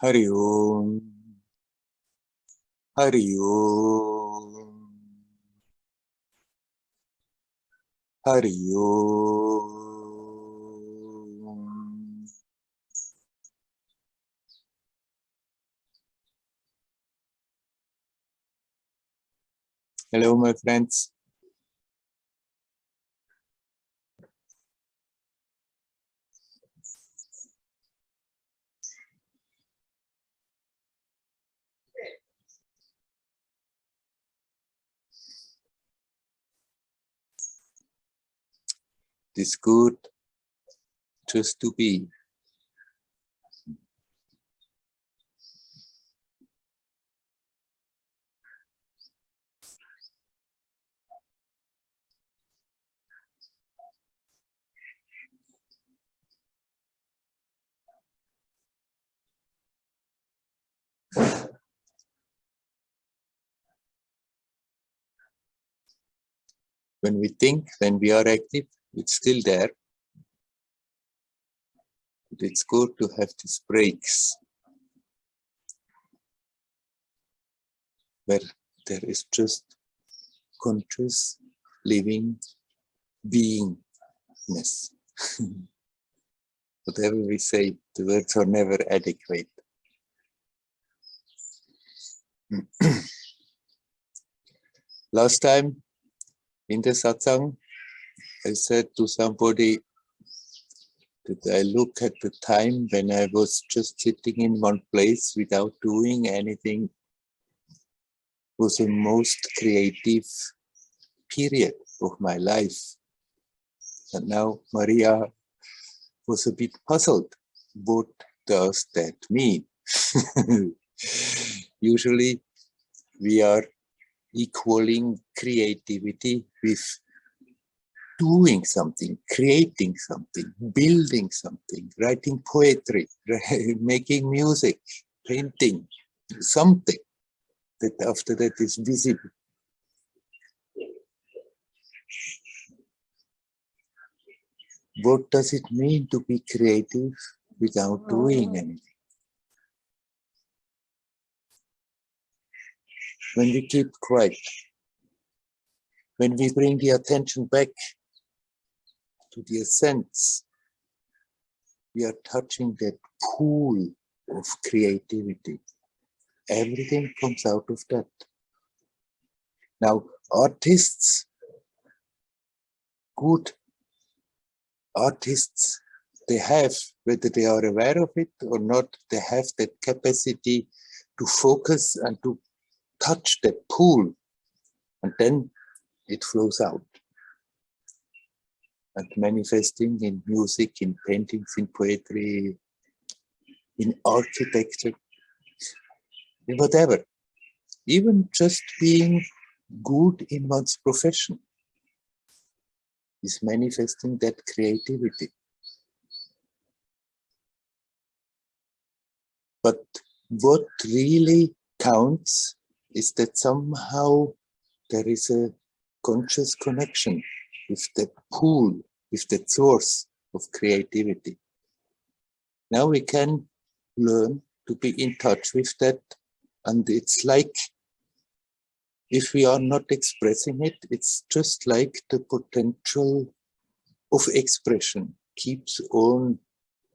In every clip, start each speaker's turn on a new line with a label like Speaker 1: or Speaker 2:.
Speaker 1: Hari Om, Hari Om, Hari Om. Hello, my friends. It is good just to be. When we think, when we are active, it's still there. But it's good to have these breaks where there is just conscious living beingness. Whatever we say, the words are never adequate. Last time in the Satsang, I said to somebody that I look at the time when I was just sitting in one place without doing anything was the most creative period of my life. And now Maria was a bit puzzled. What does that mean? Usually we are equaling creativity with doing something, creating something, building something, writing poetry, making music, painting, something that after that is visible. What does it mean to be creative without doing anything? When we keep quiet, when we bring the attention back to the essence, we are touching that pool of creativity. Everything comes out of that. Now, artists, good artists, they have, whether they are aware of it or not, they have that capacity to focus and to touch that pool, and then it flows out. And manifesting in music, in paintings, in poetry, in architecture, in whatever. Even just being good in one's profession is manifesting that creativity. But what really counts is that somehow there is a conscious connection with that pool, with that source of creativity. Now we can learn to be in touch with that, and it's like, if we are not expressing it, it's just like the potential of expression keeps on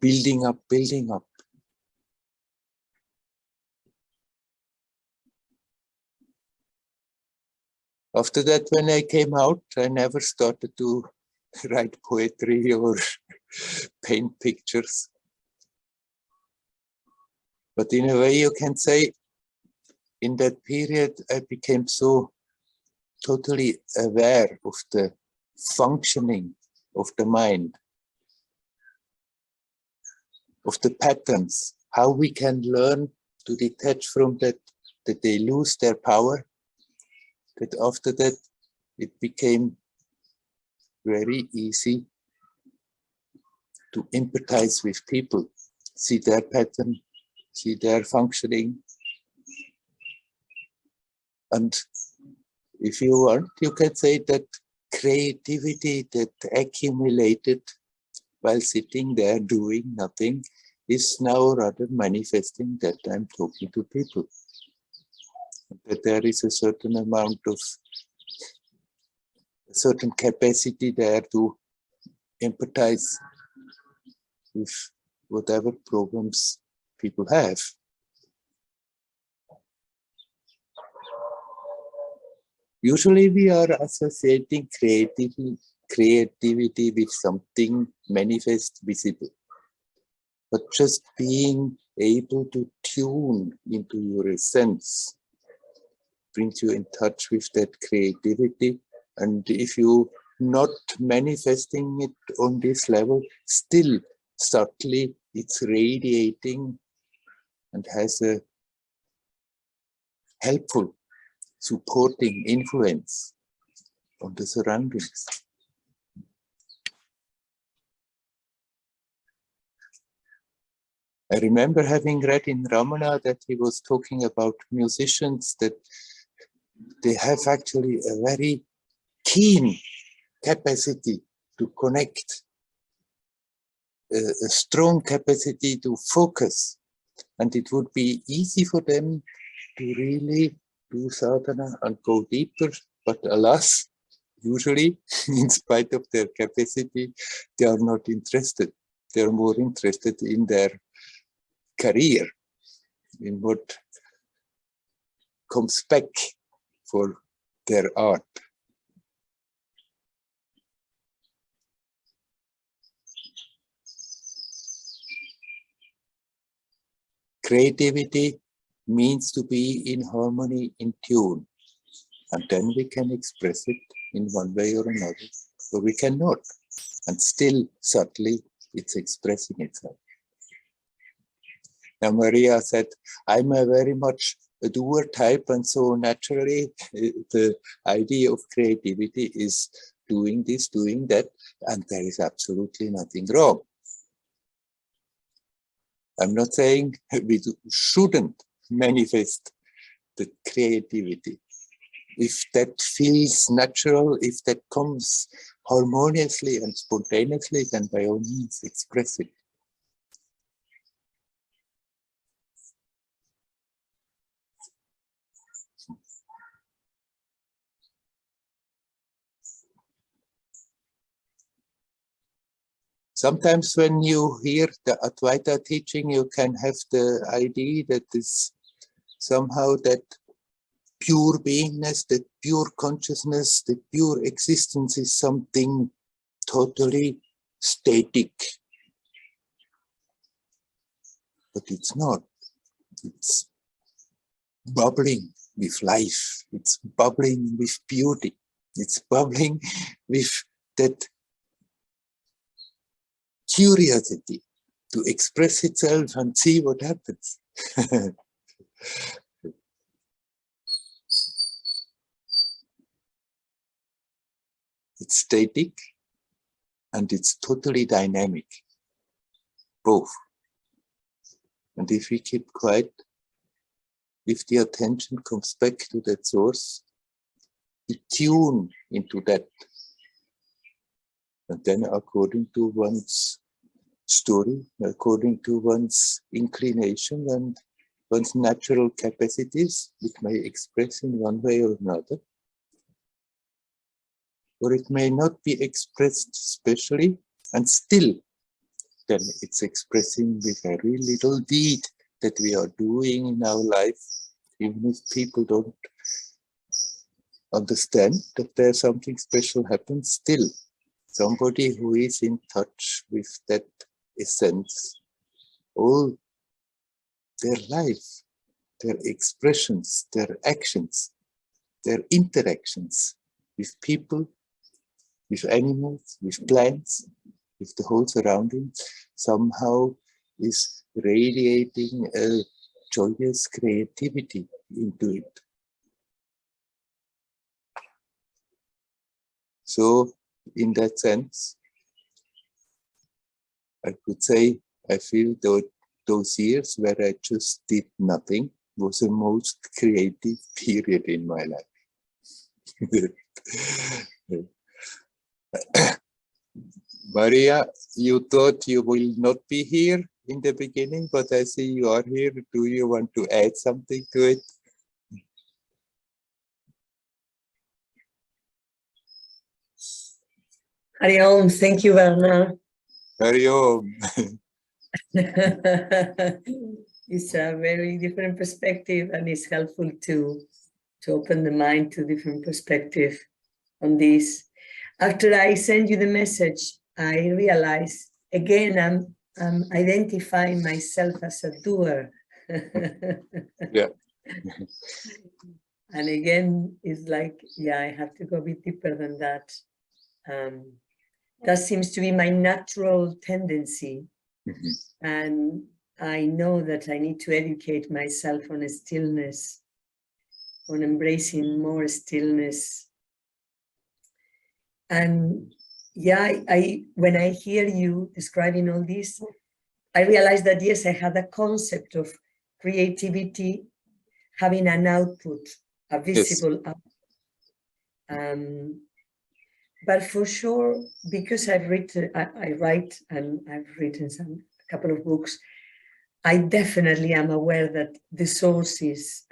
Speaker 1: building up, building up. After that, when I came out, I never started to write poetry or paint pictures. But in a way, you can say, in that period, I became so totally aware of the functioning of the mind, of the patterns, how we can learn to detach from that they lose their power, that after that, it became very easy to empathize with people, see their pattern, see their functioning. And if you want, you can say that creativity that accumulated while sitting there doing nothing is now rather manifesting that I'm talking to people. That there is a certain amount of, a certain capacity there to empathize with whatever problems people have. Usually we are associating creativity with something manifest, visible. But just being able to tune into your essence brings you in touch with that creativity. And if you not manifesting it on this level, still subtly it's radiating and has a helpful, supporting influence on the surroundings. I remember having read in Ramana that he was talking about musicians, that they have actually a very keen capacity to connect, a strong capacity to focus, and it would be easy for them to really do sadhana and go deeper, but alas, usually, in spite of their capacity, they are not interested. They are more interested in their career, in what comes back for their art. Creativity means to be in harmony, in tune, and then we can express it in one way or another, or we cannot, and still subtly it's expressing itself. Now Maria said, I'm a very much a doer type, and so naturally the idea of creativity is doing this, doing that, and there is absolutely nothing wrong. I'm not saying we shouldn't manifest the creativity. If that feels natural, if that comes harmoniously and spontaneously, then by all means express it. Sometimes when you hear the Advaita teaching, you can have the idea that is somehow that pure beingness, that pure consciousness, that pure existence is something totally static. But it's not. It's bubbling with life. It's bubbling with beauty. It's bubbling with that curiosity to express itself and see what happens. It's static and it's totally dynamic, both. And if we keep quiet, if the attention comes back to that source, we tune into that. And then according to one's story, according to one's inclination and one's natural capacities, it may express in one way or another. Or it may not be expressed specially, and still then it's expressing the very little deed that we are doing in our life, even if people don't understand that there's something special happens, still somebody who is in touch with that essence, all their life, their expressions, their actions, their interactions with people, with animals, with plants, with the whole surroundings, somehow is radiating a joyous creativity into it. So, in that sense, I could say I feel those years where I just did nothing was the most creative period in my life. Maria, you thought you will not be here. in the beginning, but I see you are here. Do you want to add something to it?
Speaker 2: Hari Om, thank you, Werner.
Speaker 1: Hari Om.
Speaker 2: It's a very different perspective, and it's helpful to open the mind to different perspective on this. After I send you the message, I realize again I'm identifying myself as a doer.
Speaker 1: Yeah.
Speaker 2: And again, it's like, yeah, I have to go a bit deeper than that. That seems to be my natural tendency. And I know that I need to educate myself on a stillness, on embracing more stillness. And yeah, when I hear you describing all this, I realize that yes, I had a concept of creativity having an output, a visible output. But for sure, because I write and I've written a couple of books, I definitely am aware that the source is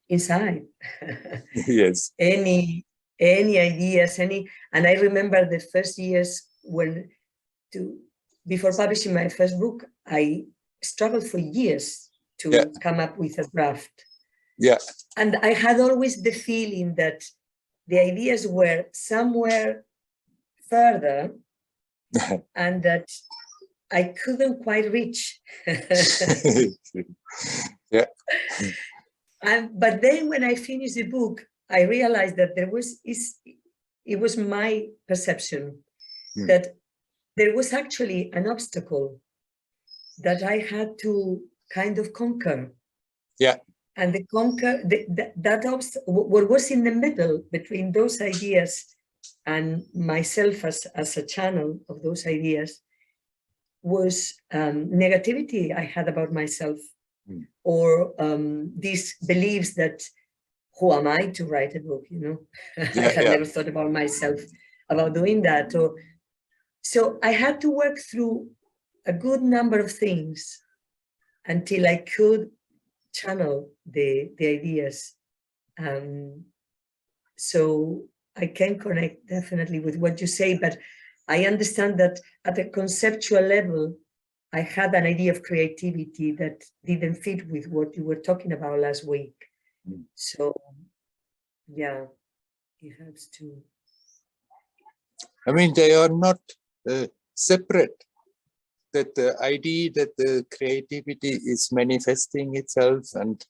Speaker 2: inside.
Speaker 1: Yes.
Speaker 2: Any ideas, and I remember the first years before publishing my first book, I struggled for years to come up with a draft.
Speaker 1: Yeah.
Speaker 2: And I had always the feeling that the ideas were somewhere further and that I couldn't quite reach.
Speaker 1: Yeah.
Speaker 2: But then when I finished the book, I realized that it was my perception that there was actually an obstacle that I had to kind of conquer.
Speaker 1: Yeah.
Speaker 2: And what was in the middle between those ideas and myself as a channel of those ideas was negativity I had about myself, or these beliefs that, who am I to write a book, you know? I had never thought about myself about doing that. So I had to work through a good number of things until I could channel the ideas. So I can connect definitely with what you say, but I understand that at a conceptual level, I had an idea of creativity that didn't fit with what you were talking about last week. So yeah, it helps to.
Speaker 1: I mean, they are not separate. That the idea that the creativity is manifesting itself and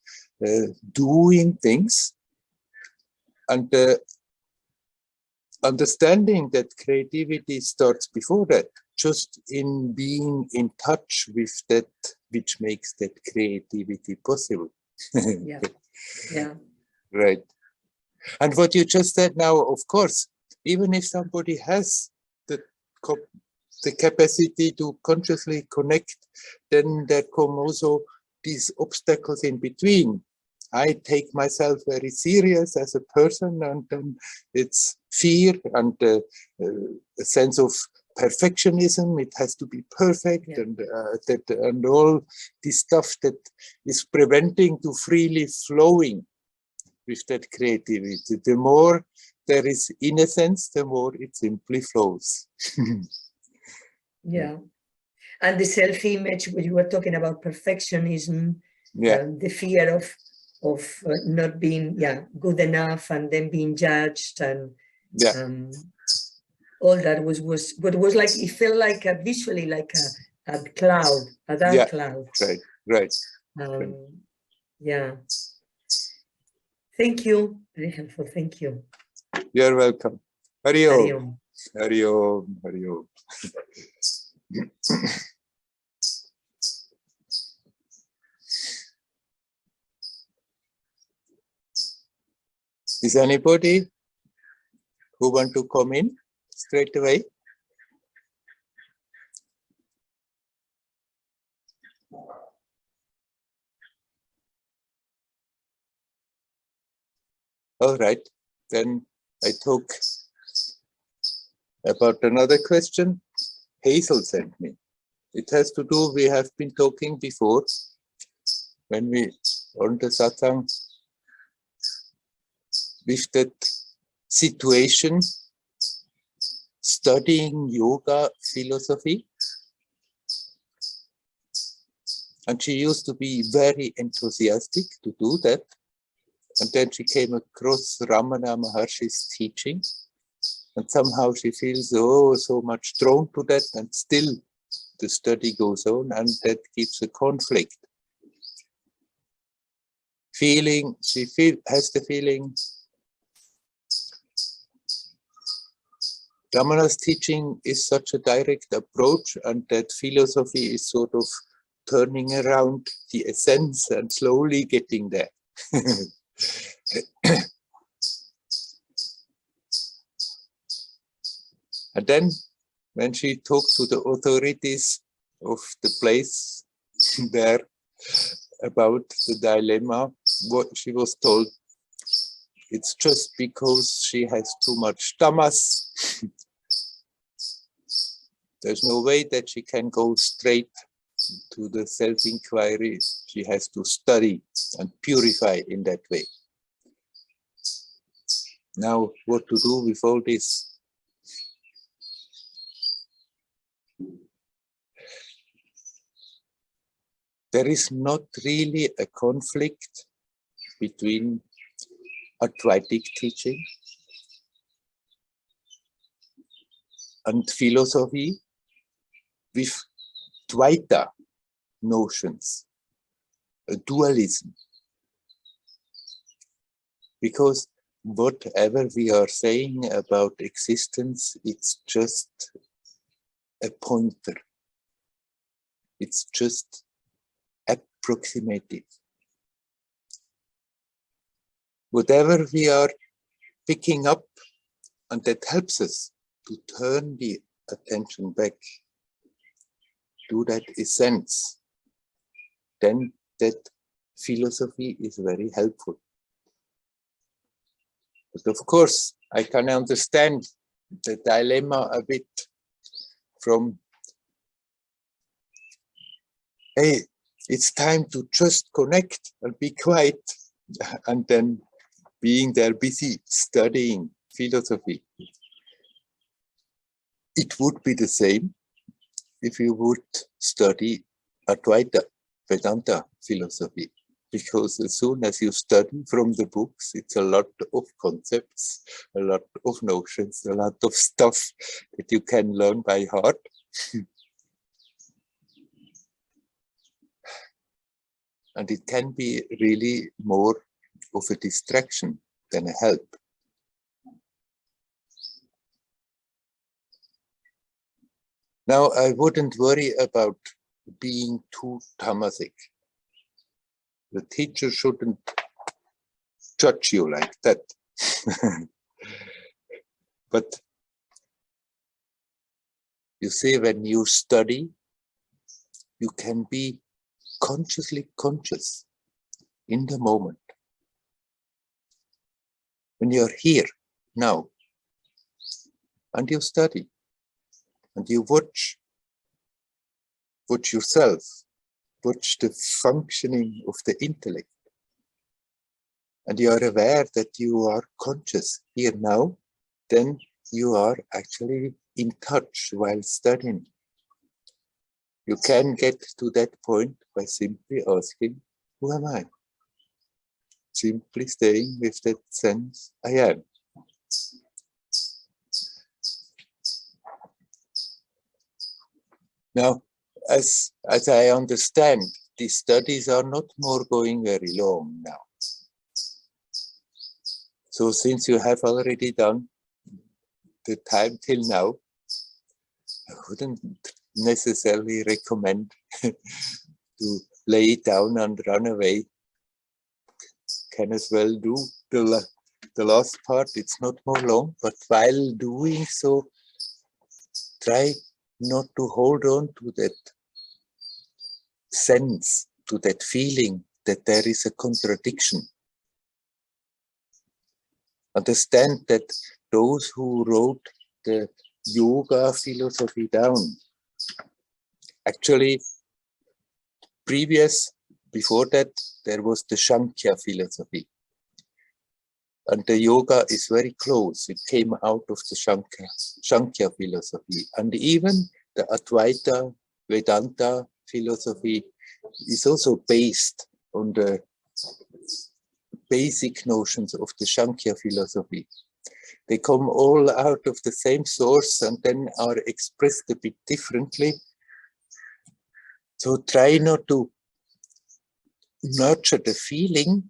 Speaker 1: doing things, and the understanding that creativity starts before that, just in being in touch with that which makes that creativity possible.
Speaker 2: Yeah. Yeah.
Speaker 1: Right. And what you just said now, of course, even if somebody has the capacity to consciously connect, then there come also these obstacles in between. I take myself very serious as a person, and then it's fear and a sense of perfectionism. It has to be perfect, and all this stuff that is preventing to freely flowing with that creativity. The more there is innocence, the more it simply flows.
Speaker 2: Yeah. And the self-image, when you were talking about perfectionism, the fear of not being good enough and then being judged, and all that was like, it felt like visually like a cloud, a dark cloud.
Speaker 1: Right.
Speaker 2: Yeah. Thank you. Very helpful. Thank you.
Speaker 1: You're welcome. Hari Om.
Speaker 2: Hari Om.
Speaker 1: Hari Om. Hari Om. Is anybody who want to come in straight away? All right, then I talk about another question Hazel sent me. It has to do, we have been talking before, when we on the Satsang, with that situation, studying yoga philosophy. And she used to be very enthusiastic to do that. And then she came across Ramana Maharshi's teaching. And somehow she feels, oh, so much drawn to that. And still the study goes on, and that gives a conflict. She has the feeling Ramana's teaching is such a direct approach, and that philosophy is sort of turning around the essence and slowly getting there. And then when she talked to the authorities of the place there about the dilemma, what she was told, it's just because she has too much tamas. There's no way that she can go straight to the self-inquiry. She has to study and purify in that way. Now, what to do with all this? There is not really a conflict between Advaitic teaching and philosophy with Dvaita notions, a dualism. Because whatever we are saying about existence, it's just a pointer. It's just approximative. Whatever we are picking up, and that helps us to turn the attention back to that essence, then that philosophy is very helpful. But of course, I can understand the dilemma a bit from, hey, it's time to just connect and be quiet, and then being there busy studying philosophy. It would be the same if you would study Advaita, Vedanta philosophy, because as soon as you study from the books, it's a lot of concepts, a lot of notions, a lot of stuff that you can learn by heart. And it can be really more of a distraction than a help. Now, I wouldn't worry about being too tamasic. The teacher shouldn't judge you like that. But you see, when you study, you can be consciously conscious in the moment. When you're here now, and you study, and you watch yourself, watch the functioning of the intellect, and you are aware that you are conscious here now, then you are actually in touch while studying. You can get to that point by simply asking, who am I? Simply staying with that sense, I am. Now, as I understand, these studies are not more going very long now. So since you have already done the time till now, I wouldn't necessarily recommend to lay it down and run away. Can as well do the last part. It's not more long, but while doing so, try not to hold on to that sense, to that feeling that there is a contradiction. Understand that those who wrote the yoga philosophy down, Actually, before that, there was the Sankhya philosophy. And the yoga is very close. It came out of the Sankhya philosophy. And even the Advaita Vedanta philosophy is also based on the basic notions of the Sankhya philosophy. They come all out of the same source and then are expressed a bit differently. So try not to nurture the feeling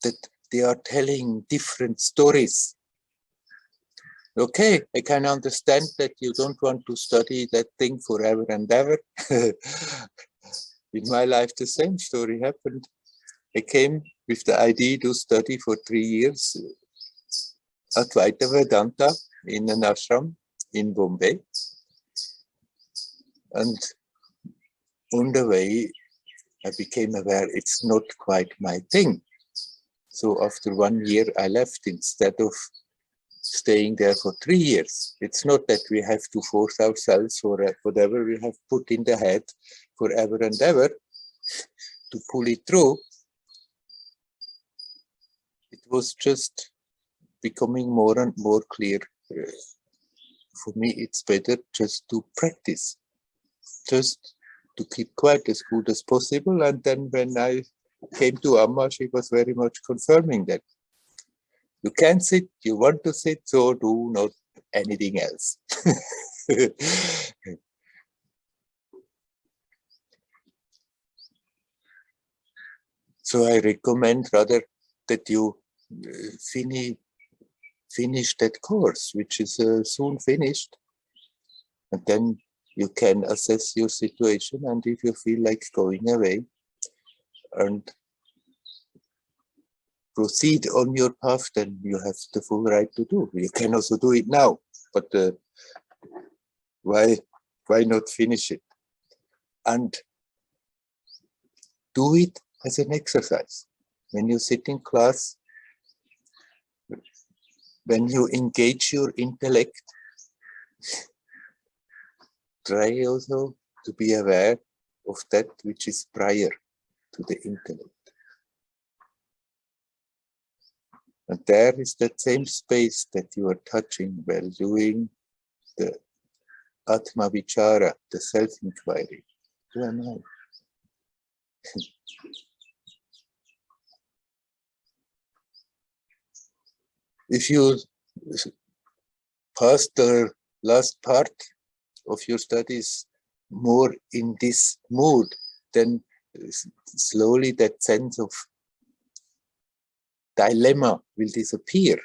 Speaker 1: that they are telling different stories. Okay, I can understand that you don't want to study that thing forever and ever. In my life, the same story happened. I came with the idea to study for 3 years Advaita Vedanta in an ashram in Bombay. And on the way, I became aware it's not quite my thing. So after 1 year, I left instead of staying there for 3 years. It's not that we have to force ourselves or whatever we have put in the head forever and ever to pull it through. It was just becoming more and more clear. For me, it's better just to practice, just to keep quiet as good as possible. And then when I came to Amma, she was very much confirming that. You can sit, you want to sit, so do not anything else. So I recommend rather that you finish that course, which is soon finished. And then you can assess your situation, and if you feel like going away and proceed on your path, then you have the full right to do. You can also do it now, but why not finish it? And do it as an exercise. When you sit in class, when you engage your intellect, try also to be aware of that which is prior to the intellect. And there is that same space that you are touching while doing the Atma Vichara, the self-inquiry. Who am I? If you pass the last part of your studies more in this mood, then slowly that sense of dilemma will disappear.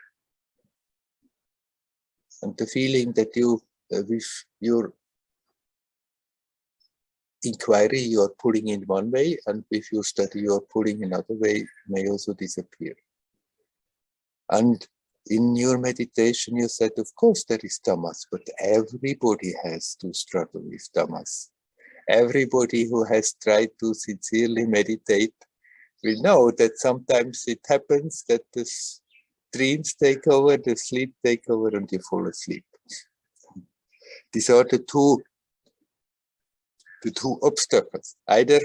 Speaker 1: And the feeling that you, with your inquiry, you are pulling in one way, and with your study, you are pulling another way, may also disappear. And in your meditation, you said, of course, there is tamas, but everybody has to struggle with tamas. Everybody who has tried to sincerely meditate will know that sometimes it happens that the dreams take over, the sleep take over, and you fall asleep. These are the two obstacles. Either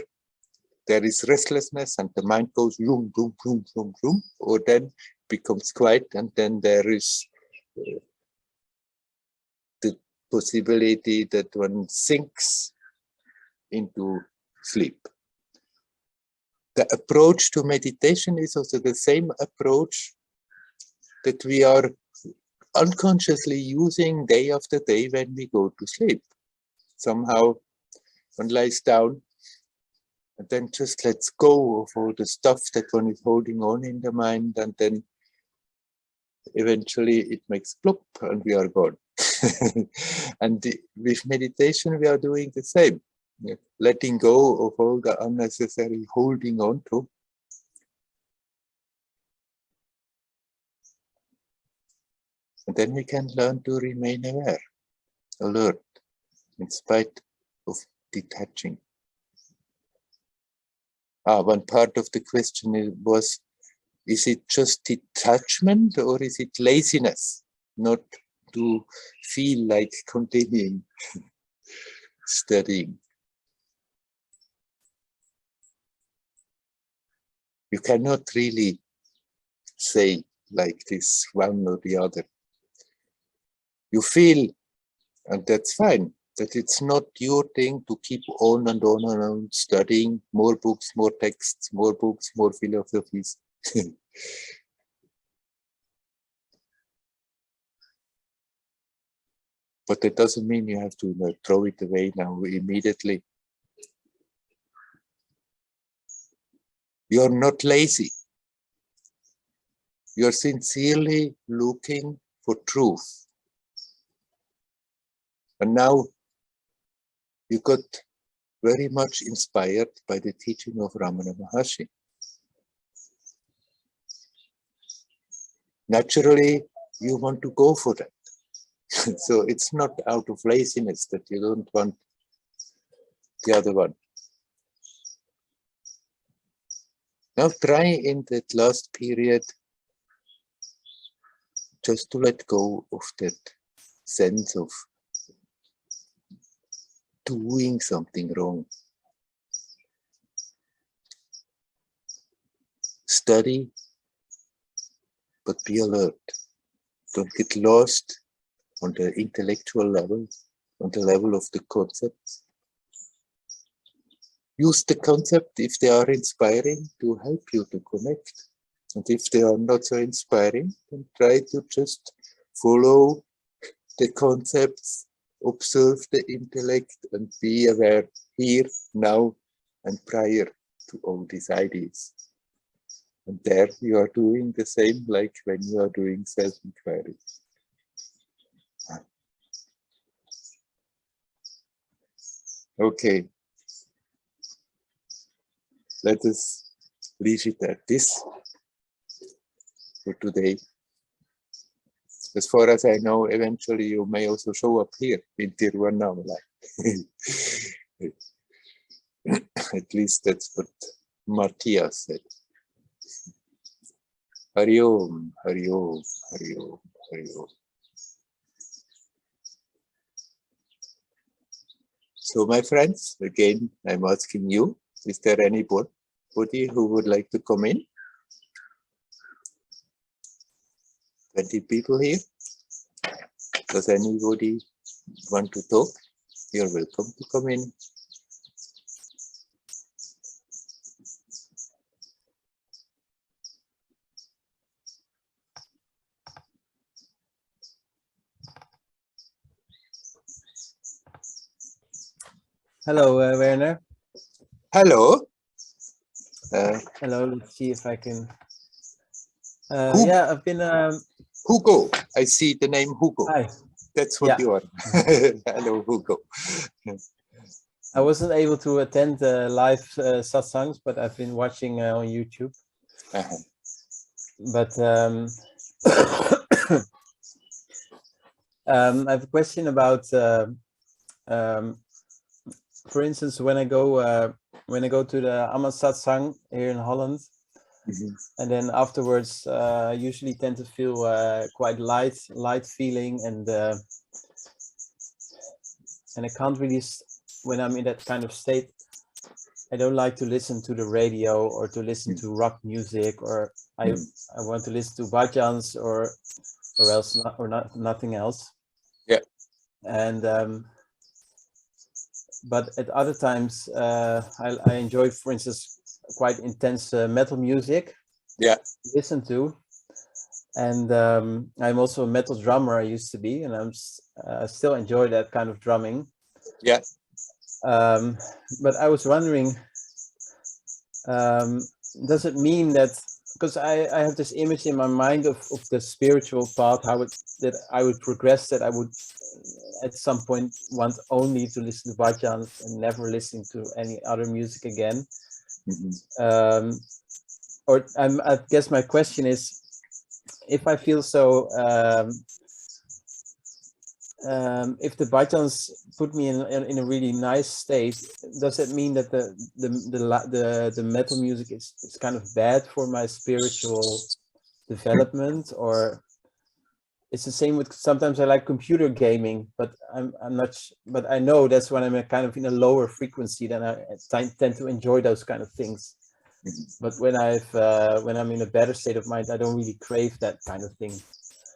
Speaker 1: there is restlessness and the mind goes vroom, vroom, vroom, vroom, vroom, or then becomes quiet, and then there is the possibility that one sinks into sleep. The approach to meditation is also the same approach that we are unconsciously using day after day when we go to sleep. Somehow one lies down and then just lets go of all the stuff that one is holding on in the mind, and then eventually it makes plop and we are gone. And with meditation we are doing the same, letting go of all the unnecessary holding on to. And then we can learn to remain aware, alert, in spite of detaching. One part of the question was, is it just detachment or is it laziness not to feel like continuing studying? You cannot really say like this one or the other. You feel, and that's fine, that it's not your thing to keep on and on and on studying more books, more texts, more books, more philosophies. But that doesn't mean you have to throw it away now immediately. You're not lazy. You're sincerely looking for truth. And now you got very much inspired by the teaching of Ramana Maharshi. Naturally, you want to go for that. So it's not out of laziness that you don't want the other one. Now try in that last period just to let go of that sense of doing something wrong. Study, but be alert. Don't get lost on the intellectual level, on the level of the concepts. Use the concept if they are inspiring to help you to connect. And if they are not so inspiring, then try to just follow the concepts, observe the intellect, and be aware here, now, and prior to all these ideas. And there you are doing the same like when you are doing self-inquiry. Okay. Let us leave it at this for today. As far as I know, eventually you may also show up here in Tiruvannamalai. At least that's what Matthias said. Hari Om, Hari Om, Hari Om, Hari Om. So my friends, again, I'm asking you, is there anybody who would like to come in? 20 people here. Does anybody want to talk? You're welcome to come in.
Speaker 3: Hello, Werner.
Speaker 1: Hello.
Speaker 3: Hello, let's see if I can. Yeah, I've been.
Speaker 1: Hugo. I see the name Hugo.
Speaker 3: Hi.
Speaker 1: That's what you are. Hello, Hugo.
Speaker 3: I wasn't able to attend the live satsangs, but I've been watching on YouTube. But I have a question about, for instance, when I go to the Amma Satsang here in Holland, and then afterwards, I usually tend to feel quite light feeling, and I can't really, when I'm in that kind of state, I don't like to listen to the radio or to listen to rock music, or I want to listen to bhajans or else nothing else.
Speaker 1: Yeah.
Speaker 3: And but at other times, I enjoy, for instance, quite intense metal music.
Speaker 1: Yeah.
Speaker 3: To listen to, and I'm also a metal drummer. I used to be, and I still enjoy that kind of drumming.
Speaker 1: Yeah.
Speaker 3: But I was wondering, does it mean that, because I have this image in my mind of the spiritual path, that I would progress, that I would at some point want only to listen to bhajans and never listen to any other music again. I guess my question is, if I feel so, if the bhajans put me in a really nice state, does it mean that the metal music is kind of bad for my spiritual development? Or it's the same with, sometimes I like computer gaming, but I'm not, but I know that's when I'm kind of in a lower frequency, then I tend to enjoy those kind of things. But when I'm in a better state of mind, I don't really crave that kind of thing.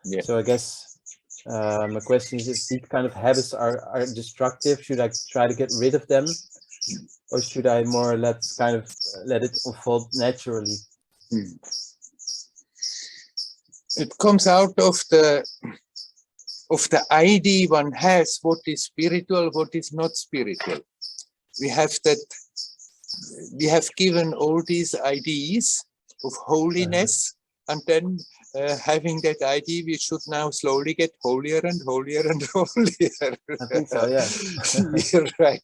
Speaker 1: Yeah.
Speaker 3: So I guess my question is, if these kind of habits are destructive, should I try to get rid of them, or should I more or less kind of let it unfold naturally?
Speaker 1: It comes out of the idea one has what is spiritual, what is not spiritual. We have given all these ideas of holiness, and then having that idea, we should now slowly get holier and holier and holier.
Speaker 3: I think so, yeah.
Speaker 1: You're right.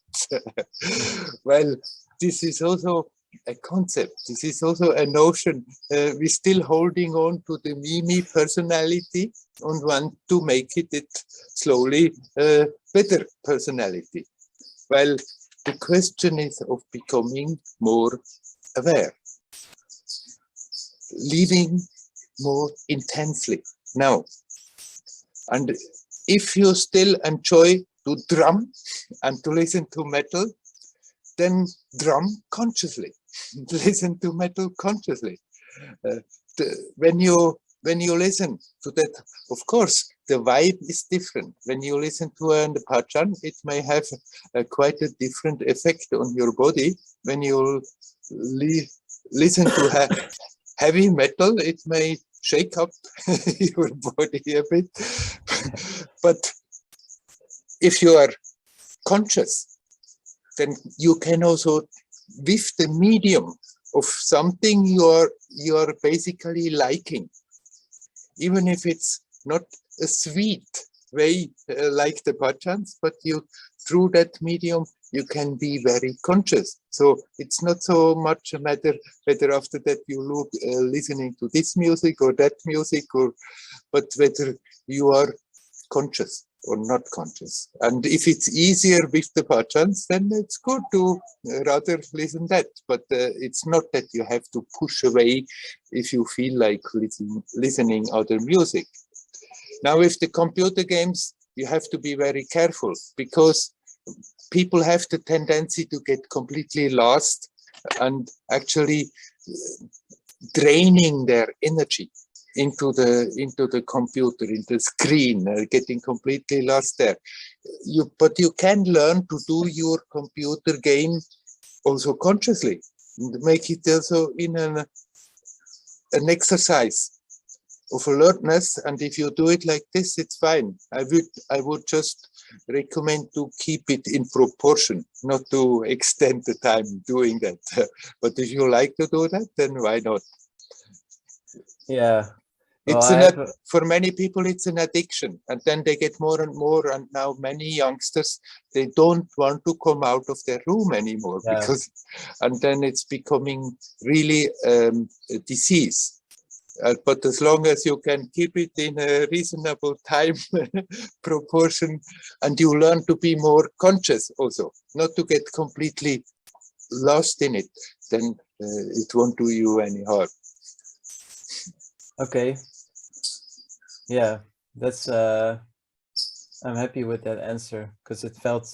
Speaker 1: Well, this is also a concept. This is also a notion. We're still holding on to the me personality and want to make it slowly better personality. Well, the question is of becoming more aware, living more intensely now. And if you still enjoy to drum and to listen to metal, then drum consciously, listen to metal consciously. When you listen to that, of course, the vibe is different. When you listen to the bhajan, it may have quite a different effect on your body. When you listen to heavy metal, it may shake up your body a bit. But if you are conscious, then you can also, with the medium of something you are basically liking, even if it's not a sweet way like the bhajans, but you, through that medium, you can be very conscious. So it's not so much a matter whether after that you look listening to this music or that music, but whether you are conscious or not conscious. And if it's easier with the bhajans, then it's good to rather listen that. But it's not that you have to push away if you feel like listening other music. Now with the computer games, you have to be very careful, because people have the tendency to get completely lost and actually draining their energy into the computer, into the screen, getting completely lost there. But you can learn to do your computer game also consciously, make it also in an exercise of alertness. And if you do it like this, it's fine. I would just recommend to keep it in proportion, not to extend the time doing that. But if you like to do that, then why not?
Speaker 3: Yeah.
Speaker 1: Well, for many people, it's an addiction, and then they get more and more. And now many youngsters, they don't want to come out of their room anymore, because, and then it's becoming really a disease. But as long as you can keep it in a reasonable time proportion, and you learn to be more conscious also, not to get completely lost in it, then it won't do you any harm.
Speaker 3: Okay. Yeah, that's I'm happy with that answer, because it felt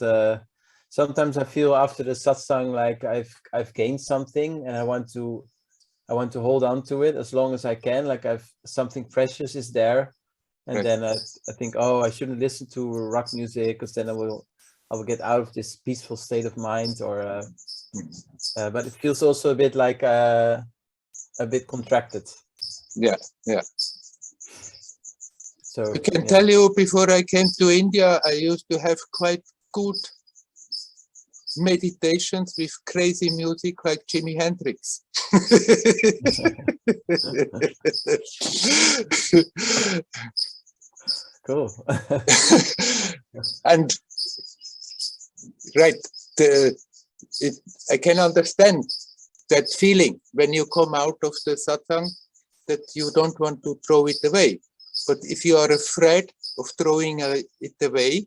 Speaker 3: sometimes I feel after the satsang like I've gained something, and I want to hold on to it as long as I can, like something precious is there, and then I think, oh, I shouldn't listen to rock music, because then I will get out of this peaceful state of mind, or but it feels also a bit like a bit contracted.
Speaker 1: Yeah.
Speaker 3: So
Speaker 1: I can tell you, before I came to India, I used to have quite good meditations with crazy music like Jimi Hendrix.
Speaker 3: Cool.
Speaker 1: And right, I can understand that feeling when you come out of the satsang, that you don't want to throw it away. But if you are afraid of throwing it away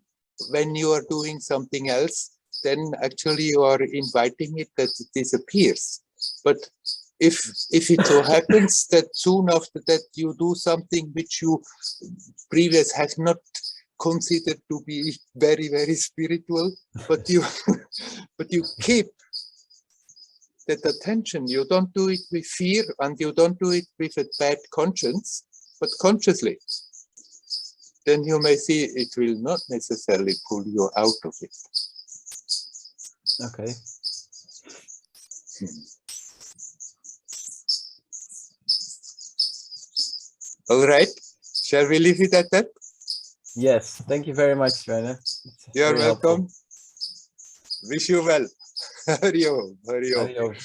Speaker 1: when you are doing something else, then actually you are inviting it that it disappears. But if it so happens that soon after that you do something which you previous have not considered to be very, very spiritual, but you keep that attention, you don't do it with fear and you don't do it with a bad conscience, but consciously, then you may see it will not necessarily pull you out of it.
Speaker 3: Okay.
Speaker 1: All right, shall we leave it at that?
Speaker 3: Yes, thank you very much, Werner. It's
Speaker 1: You're
Speaker 3: very
Speaker 1: welcome.
Speaker 3: helpful.
Speaker 1: Wish you well. Hari Om, Hari Om.
Speaker 3: Adios.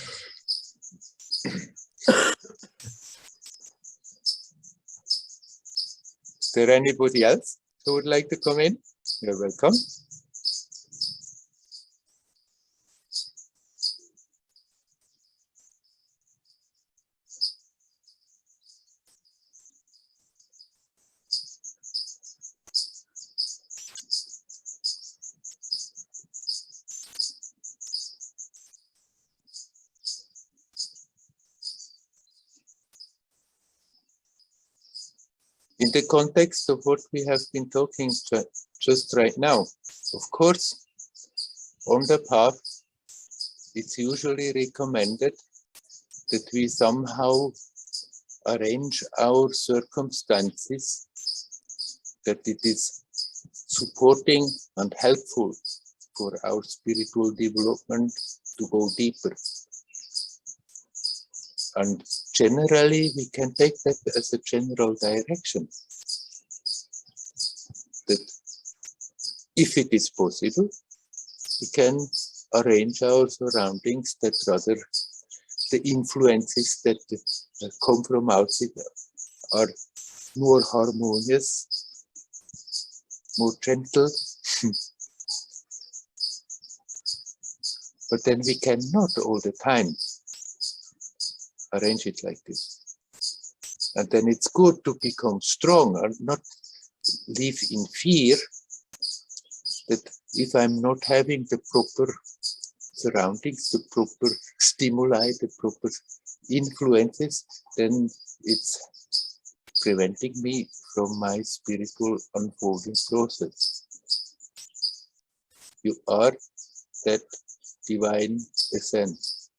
Speaker 1: Is there anybody else who would like to come in? You're welcome. In the context of what we have been talking just right now, of course, on the path, it's usually recommended that we somehow arrange our circumstances, that it is supporting and helpful for our spiritual development to go deeper. And generally, we can take that as a general direction, that if it is possible, we can arrange our surroundings that rather the influences that come from outside are more harmonious, more gentle. But then we cannot all the time arrange it like this. And then it's good to become strong and not live in fear that if I'm not having the proper surroundings, the proper stimuli, the proper influences, then it's preventing me from my spiritual unfolding process. You are that divine essence,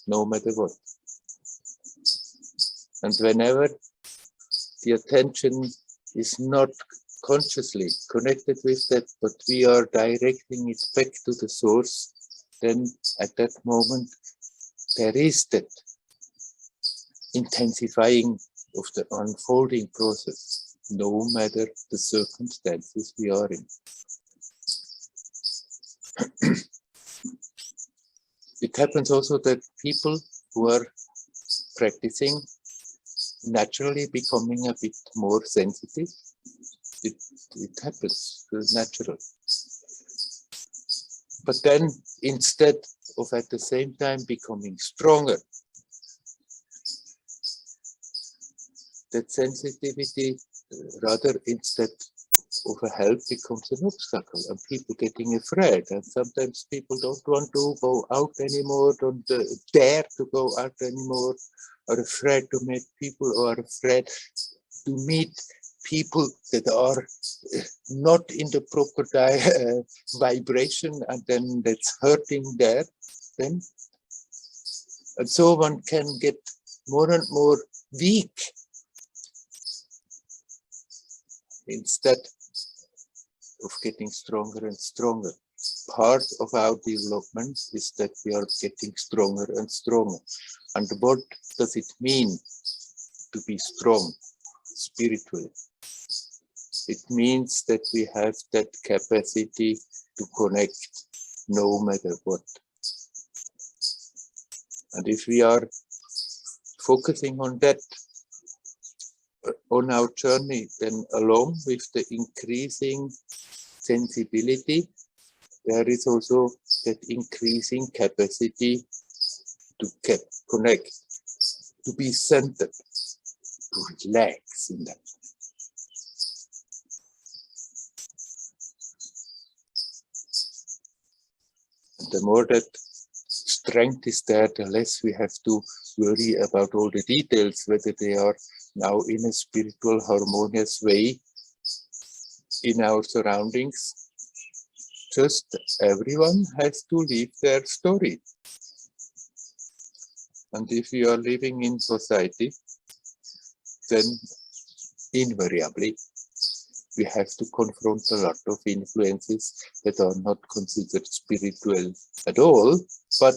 Speaker 1: no matter what. And whenever the attention is not consciously connected with that, but we are directing it back to the source, then at that moment there is that intensifying of the unfolding process, no matter the circumstances we are in. It happens also that people who are practicing naturally becoming a bit more sensitive. It happens, it's natural. But then instead of at the same time becoming stronger, that sensitivity rather instead of a help becomes an obstacle, and people getting afraid, and sometimes people don't want to go out anymore, don't dare to go out anymore, are afraid to meet people, or are afraid to meet people that are not in the proper vibration, and then that's hurting there. Then, and so one can get more and more weak instead of getting stronger and stronger. Part of our development is that we are getting stronger and stronger. And what does it mean to be strong spiritually? It means that we have that capacity to connect no matter what. And if we are focusing on that on our journey, then along with the increasing sensibility, there is also that increasing capacity to connect, to be centered, to relax in that. And the more that strength is there, the less we have to worry about all the details, whether they are now in a spiritual harmonious way in our surroundings. Just everyone has to live their story. And if we are living in society, then invariably we have to confront a lot of influences that are not considered spiritual at all, but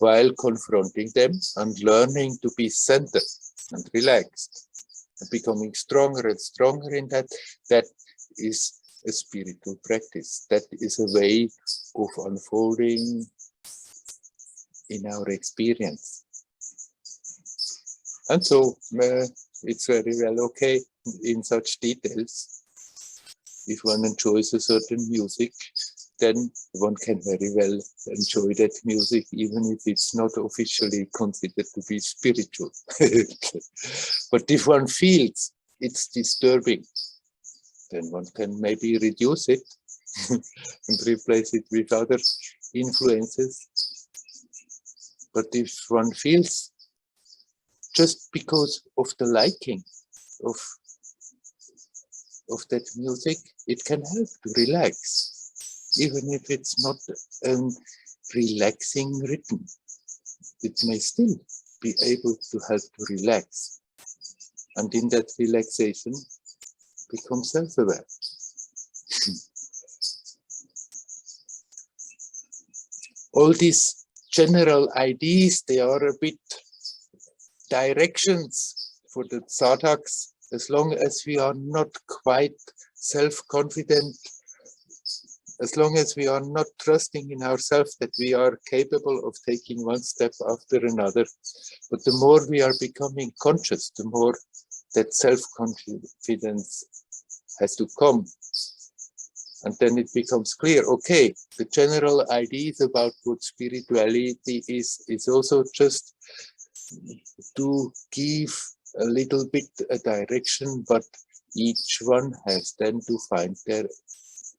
Speaker 1: while confronting them and learning to be centered and relaxed and becoming stronger and stronger in that, that is a spiritual practice. That is a way of unfolding in our experience. And so it's very well okay in such details. If one enjoys a certain music, then one can very well enjoy that music, even if it's not officially considered to be spiritual. But if one feels it's disturbing, then one can maybe reduce it and replace it with other influences. But if one feels just because of the liking of that music, it can help to relax, even if it's not a relaxing rhythm. It may still be able to help to relax, and in that relaxation, become self-aware. All these general ideas, they are a bit directions for the sadhaks. As long as we are not quite self-confident, as long as we are not trusting in ourselves that we are capable of taking one step after another. But the more we are becoming conscious, the more that self-confidence has to come. And then it becomes clear, okay, the general ideas about what spirituality is also just to give a little bit a direction, but each one has then to find their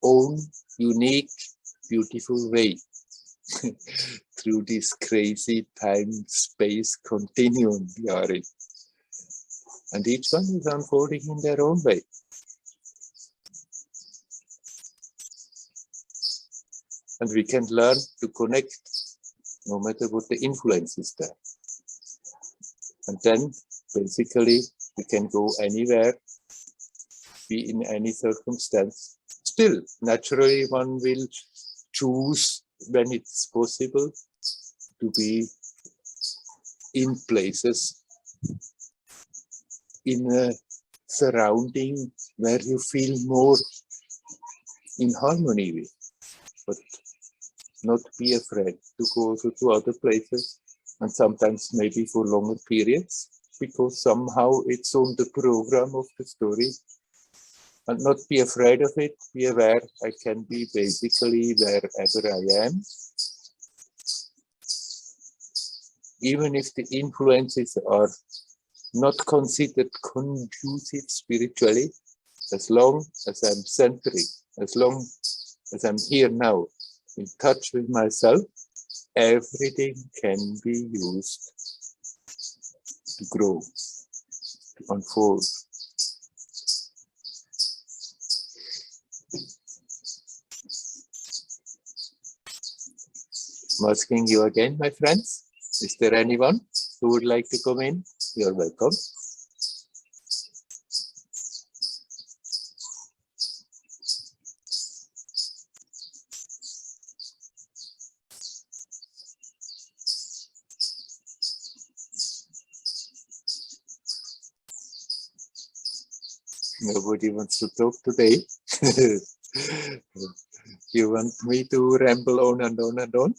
Speaker 1: own unique, beautiful way through this crazy time-space continuum we are in. And each one is unfolding in their own way. And we can learn to connect no matter what the influence is there. And then basically we can go anywhere, be in any circumstance. Still, naturally one will choose when it's possible to be in places, in a surrounding where you feel more in harmony with, but not be afraid to go also to other places, and sometimes maybe for longer periods, because somehow it's on the program of the story. And not be afraid of it, be aware I can be basically wherever I am. Even if the influences are not considered conducive spiritually, as long as I'm centering, as long as I'm here now, in touch with myself, everything can be used to grow, to unfold. I'm asking you again, my friends, is there anyone who would like to come in? You're welcome. Nobody wants to talk today. You want me to ramble on and on and on?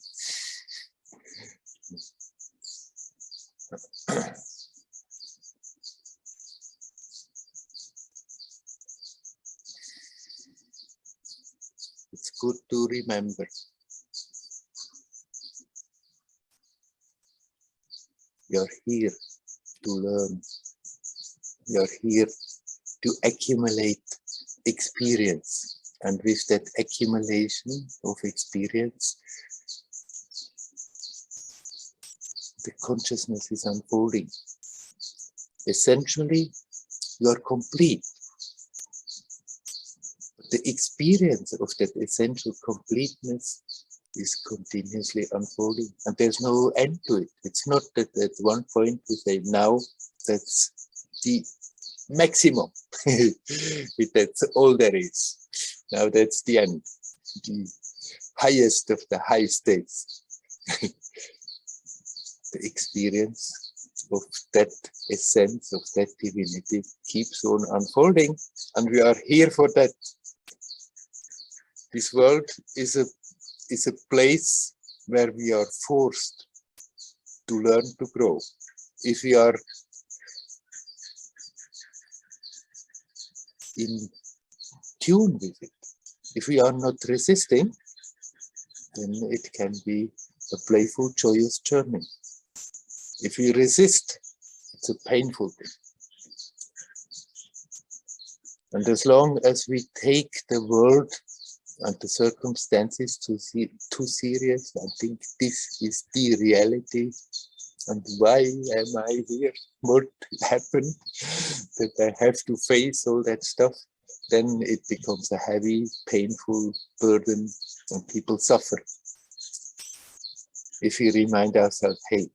Speaker 1: It's good to remember. You're here to learn. You're here to accumulate experience. And with that accumulation of experience, the consciousness is unfolding. Essentially, you are complete. The experience of that essential completeness is continuously unfolding, and there's no end to it. It's not that at one point we say, now that's the maximum. That's all there is. Now that's the end, the highest of the high states. The experience of that essence, of that divinity keeps on unfolding, and we are here for that. This world is a place where we are forced to learn to grow. If we are in tune with it, if we are not resisting, then it can be a playful, joyous journey. If we resist, it's a painful thing. And as long as we take the world and the circumstances too serious, I think this is the reality. And why am I here? What happened that I have to face all that stuff? Then it becomes a heavy, painful burden and people suffer. If we remind ourselves, hey,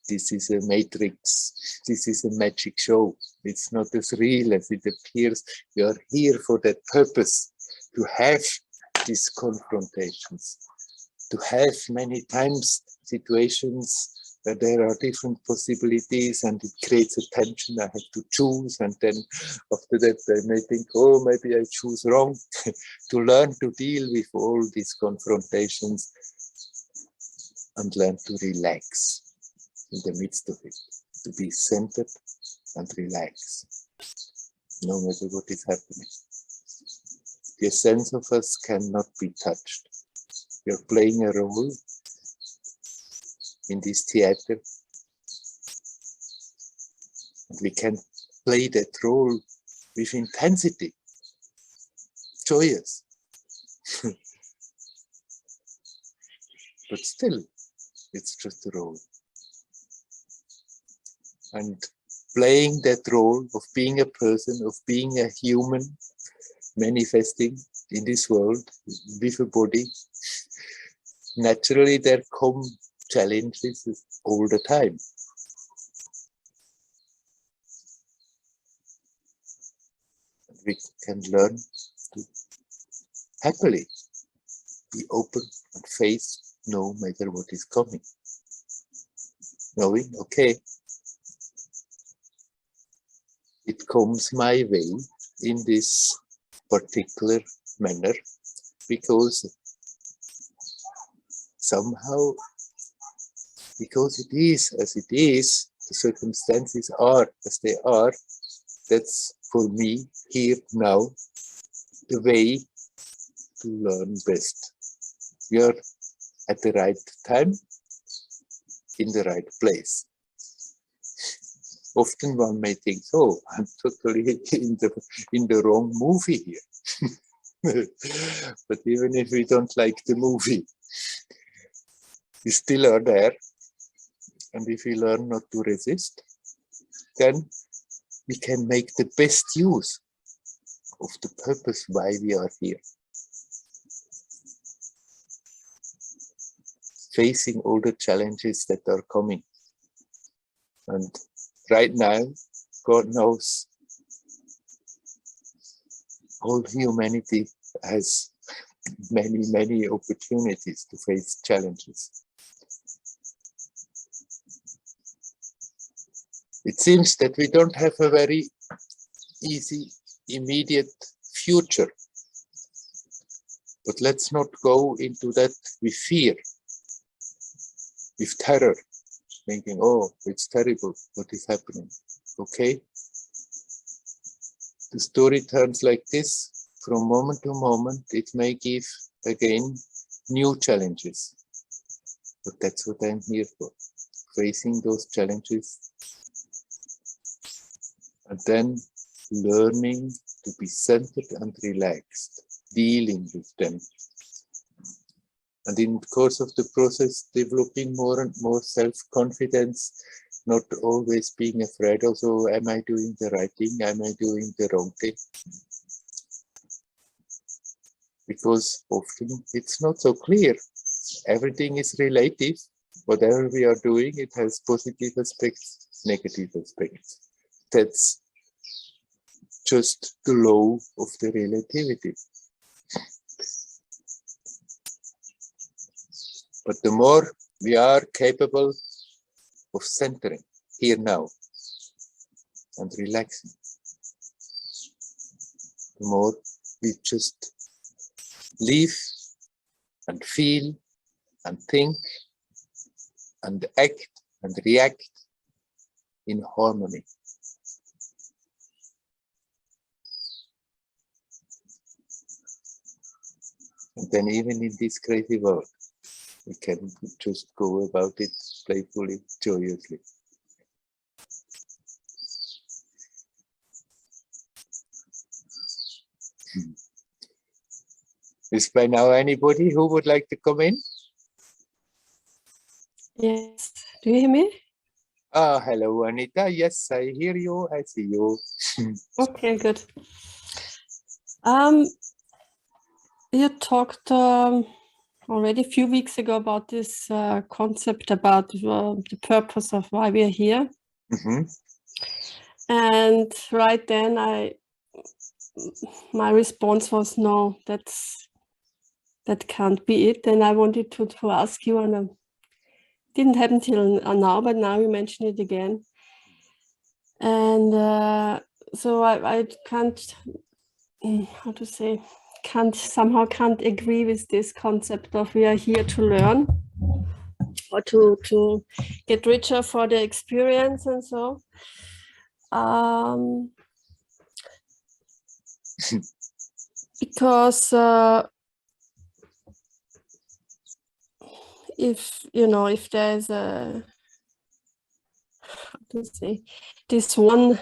Speaker 1: this is a matrix, this is a magic show. It's not as real as it appears. We are here for that purpose, to have these confrontations, to have many times situations where there are different possibilities and it creates a tension. I have to choose, and then after that I may think, oh, maybe I choose wrong. To learn to deal with all these confrontations and learn to relax in the midst of it, to be centered and relax, no matter what is happening. The essence of us cannot be touched. We are playing a role in this theater. And we can play that role with intensity, joyous. But still, it's just a role. And playing that role of being a person, of being a human, manifesting in this world with a body, naturally there come challenges all the time. We can learn to happily be open and face no matter what is coming. Knowing, okay, it comes my way in this particular manner because somehow, because it is as it is, the circumstances are as they are, that's for me here now the way to learn best. We are at the right time, in the right place. Often one may think, oh, I'm totally in the wrong movie here. But even if we don't like the movie, we still are there. And if we learn not to resist, then we can make the best use of the purpose why we are here. Facing all the challenges that are coming. And right now, God knows, all humanity has many, many opportunities to face challenges. It seems that we don't have a very easy, immediate future. But let's not go into that with fear, with terror, thinking, oh, it's terrible, what is happening? Okay? The story turns like this. From moment to moment, it may give, again, new challenges. But that's what I'm here for, facing those challenges and then learning to be centered and relaxed, dealing with them. And in the course of the process, developing more and more self-confidence, not always being afraid also, am I doing the right thing? Am I doing the wrong thing? because often it's not so clear. Everything is relative. Whatever we are doing, it has positive aspects, negative aspects. That's just the law of the relativity. But the more we are capable of centering here now and relaxing, the more we just live and feel and think and act and react in harmony. And then even in this crazy world, we can just go about it playfully, joyously. Is by now anybody who would like to come in?
Speaker 4: Yes. Do you hear me?
Speaker 1: Ah, hello, Anita. Yes, I hear you. I see you.
Speaker 4: Okay, good. You talked already a few weeks ago about this concept about the purpose of why we are here.
Speaker 1: Mm-hmm.
Speaker 4: And right then my response was, no, that can't be it. And I wanted to ask you, and didn't happen till now, but now you mention it again. And so I can't, how to say, can't agree with this concept of we are here to learn or to get richer for the experience and so. Because if there's a, how to say, this one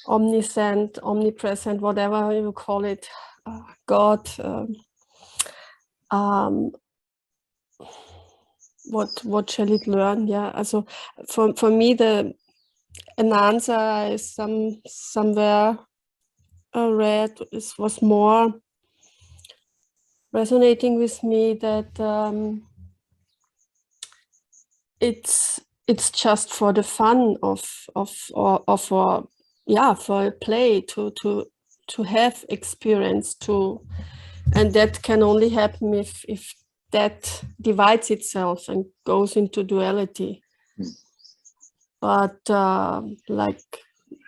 Speaker 4: omniscient, omnipresent, whatever you call it, God, what shall it learn? Yeah, so for me an answer I somewhere read was more resonating with me, that it's just for the fun for play to have experience and that can only happen if that divides itself and goes into duality. But like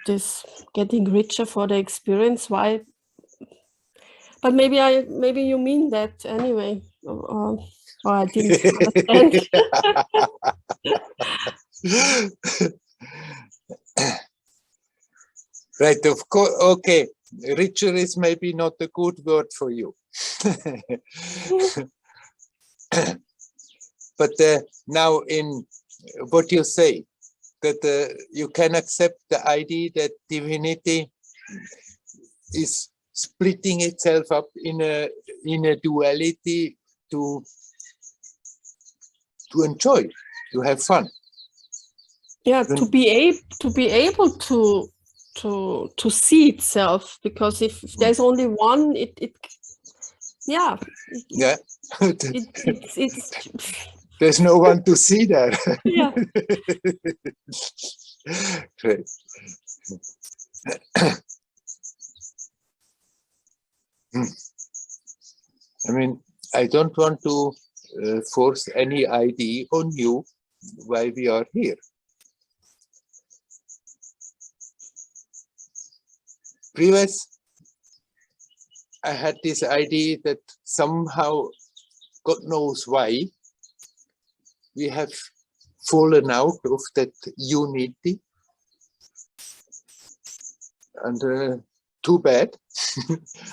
Speaker 4: this getting richer for the experience, why? But maybe you mean that anyway, or I didn't understand.
Speaker 1: Right, of course. Okay, richer is maybe not a good word for you. But now in what you say, that you can accept the idea that divinity is splitting itself up in a duality to enjoy, to have fun.
Speaker 4: Yeah, to be able to see itself, because if there's only one, yeah. It's
Speaker 1: there's no one to see there.
Speaker 4: Yeah.
Speaker 1: Great. I mean, I don't want to force any idea on you why we are here. Previous, I had this idea that somehow, God knows why, we have fallen out of that unity, and too bad.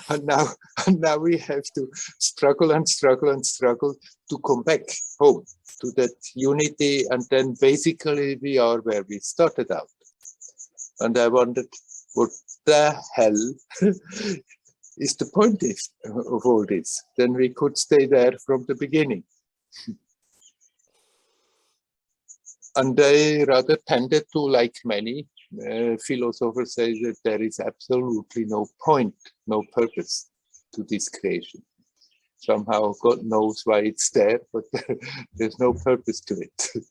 Speaker 1: and now we have to struggle and struggle and struggle to come back home to that unity, and then basically we are where we started out. And I wondered, what the hell is the point of all this? Then we could stay there from the beginning. And I rather tended to, like many philosophers, say that there is absolutely no point, no purpose. to this creation. Somehow God knows why it's there, but there's no purpose to it.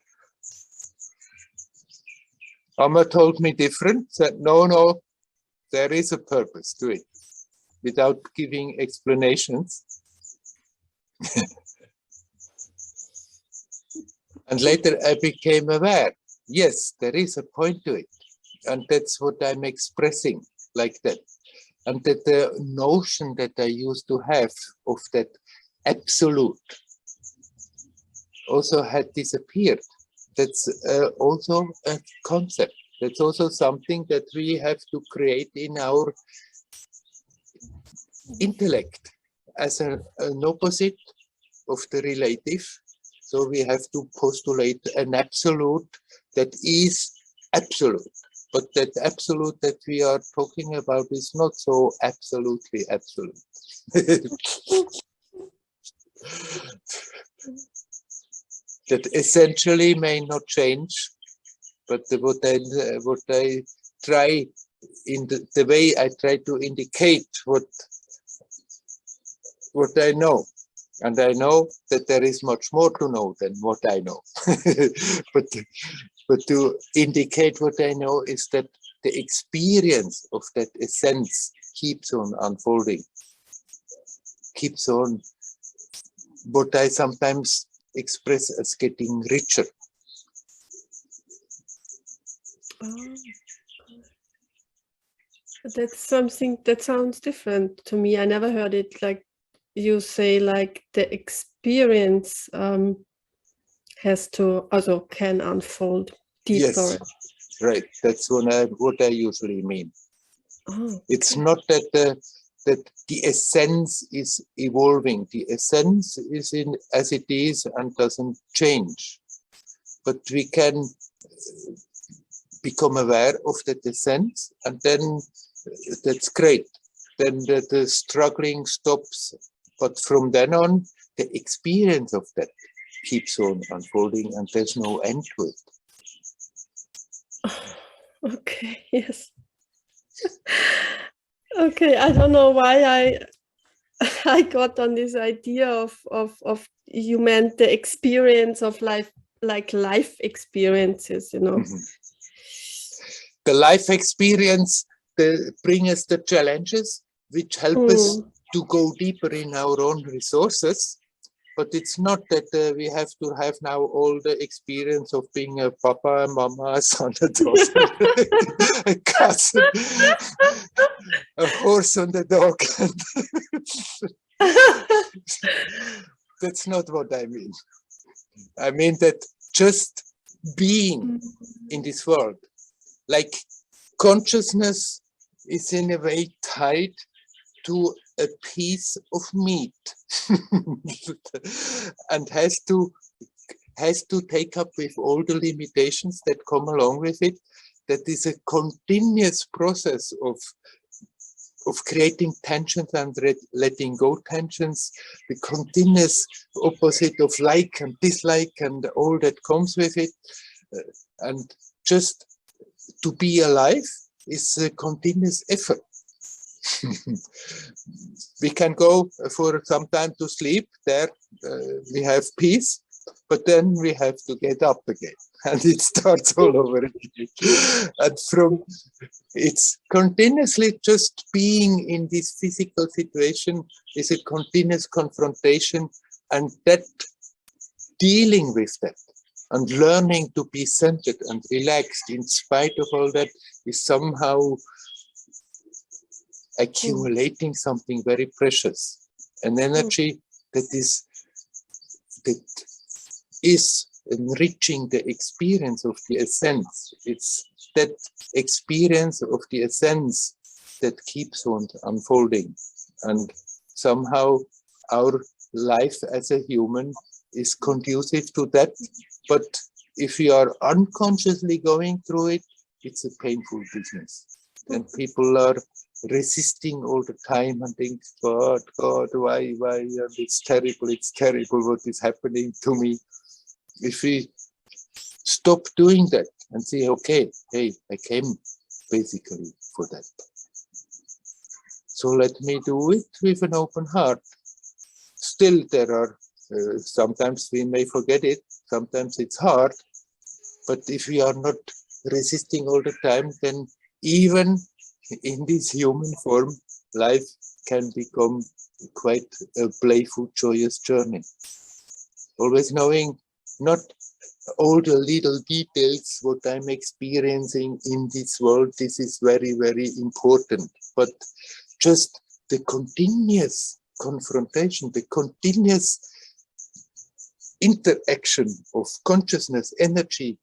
Speaker 1: Amma told me different, said, no, there is a purpose to it, without giving explanations. And later I became aware, yes, there is a point to it. And that's what I'm expressing like that. And that the notion that I used to have of that absolute also had disappeared. That's also a concept. That's also something that we have to create in our intellect as an opposite of the relative. So we have to postulate an absolute that is absolute. But that absolute that we are talking about is not so absolutely absolute. That essentially may not change, but what I try in the way I try to indicate what I know. And I know that there is much more to know than what I know. But to indicate what I know is that the experience of that essence keeps on unfolding, keeps on, what I sometimes express as getting richer.
Speaker 4: Oh, that's something that sounds different to me. I never heard it like you say, like the experience has to, also can unfold deeper.
Speaker 1: Yes, right. That's what I usually mean.
Speaker 4: Oh,
Speaker 1: It's not that the essence is evolving. The essence is in as it is and doesn't change. But we can become aware of that essence, and then that's great. Then the struggling stops. But from then on, the experience of that keeps on unfolding, and there's no end to it.
Speaker 4: okay, yes. Okay, I don't know why I got on this idea of you meant the experience of life, like life experiences, you know.
Speaker 1: Mm-hmm. The life experience bring us the challenges which help us to go deeper in our own resources. But it's not that we have to have now all the experience of being a papa, a mama, a son, a daughter, a cousin, a horse and a dog. That's not what I mean. I mean that just being in this world, like consciousness is in a way tied to a piece of meat and has to take up with all the limitations that come along with it. That is a continuous process of creating tensions and letting go tensions, the continuous opposite of like and dislike and all that comes with it. And just to be alive is a continuous effort. We can go for some time to sleep, there we have peace, but then we have to get up again and it starts all over again. And from it's continuously just being in this physical situation is a continuous confrontation, and that dealing with that and learning to be centered and relaxed in spite of all that is somehow accumulating something very precious, an energy that is enriching the experience of the essence. It's that experience of the essence that keeps on unfolding, and somehow our life as a human is conducive to that. But if you are unconsciously going through it, it's a painful business. And people are resisting all the time and think, God, why? And it's terrible what is happening to me. If we stop doing that and say, okay, hey, I came basically for that. So let me do it with an open heart. Still, there are, sometimes we may forget it, sometimes it's hard, but if we are not resisting all the time, then even in this human form, life can become quite a playful, joyous journey. Always knowing not all the little details, what I'm experiencing in this world, this is very, very important. But just the continuous confrontation, the continuous interaction of consciousness, energy,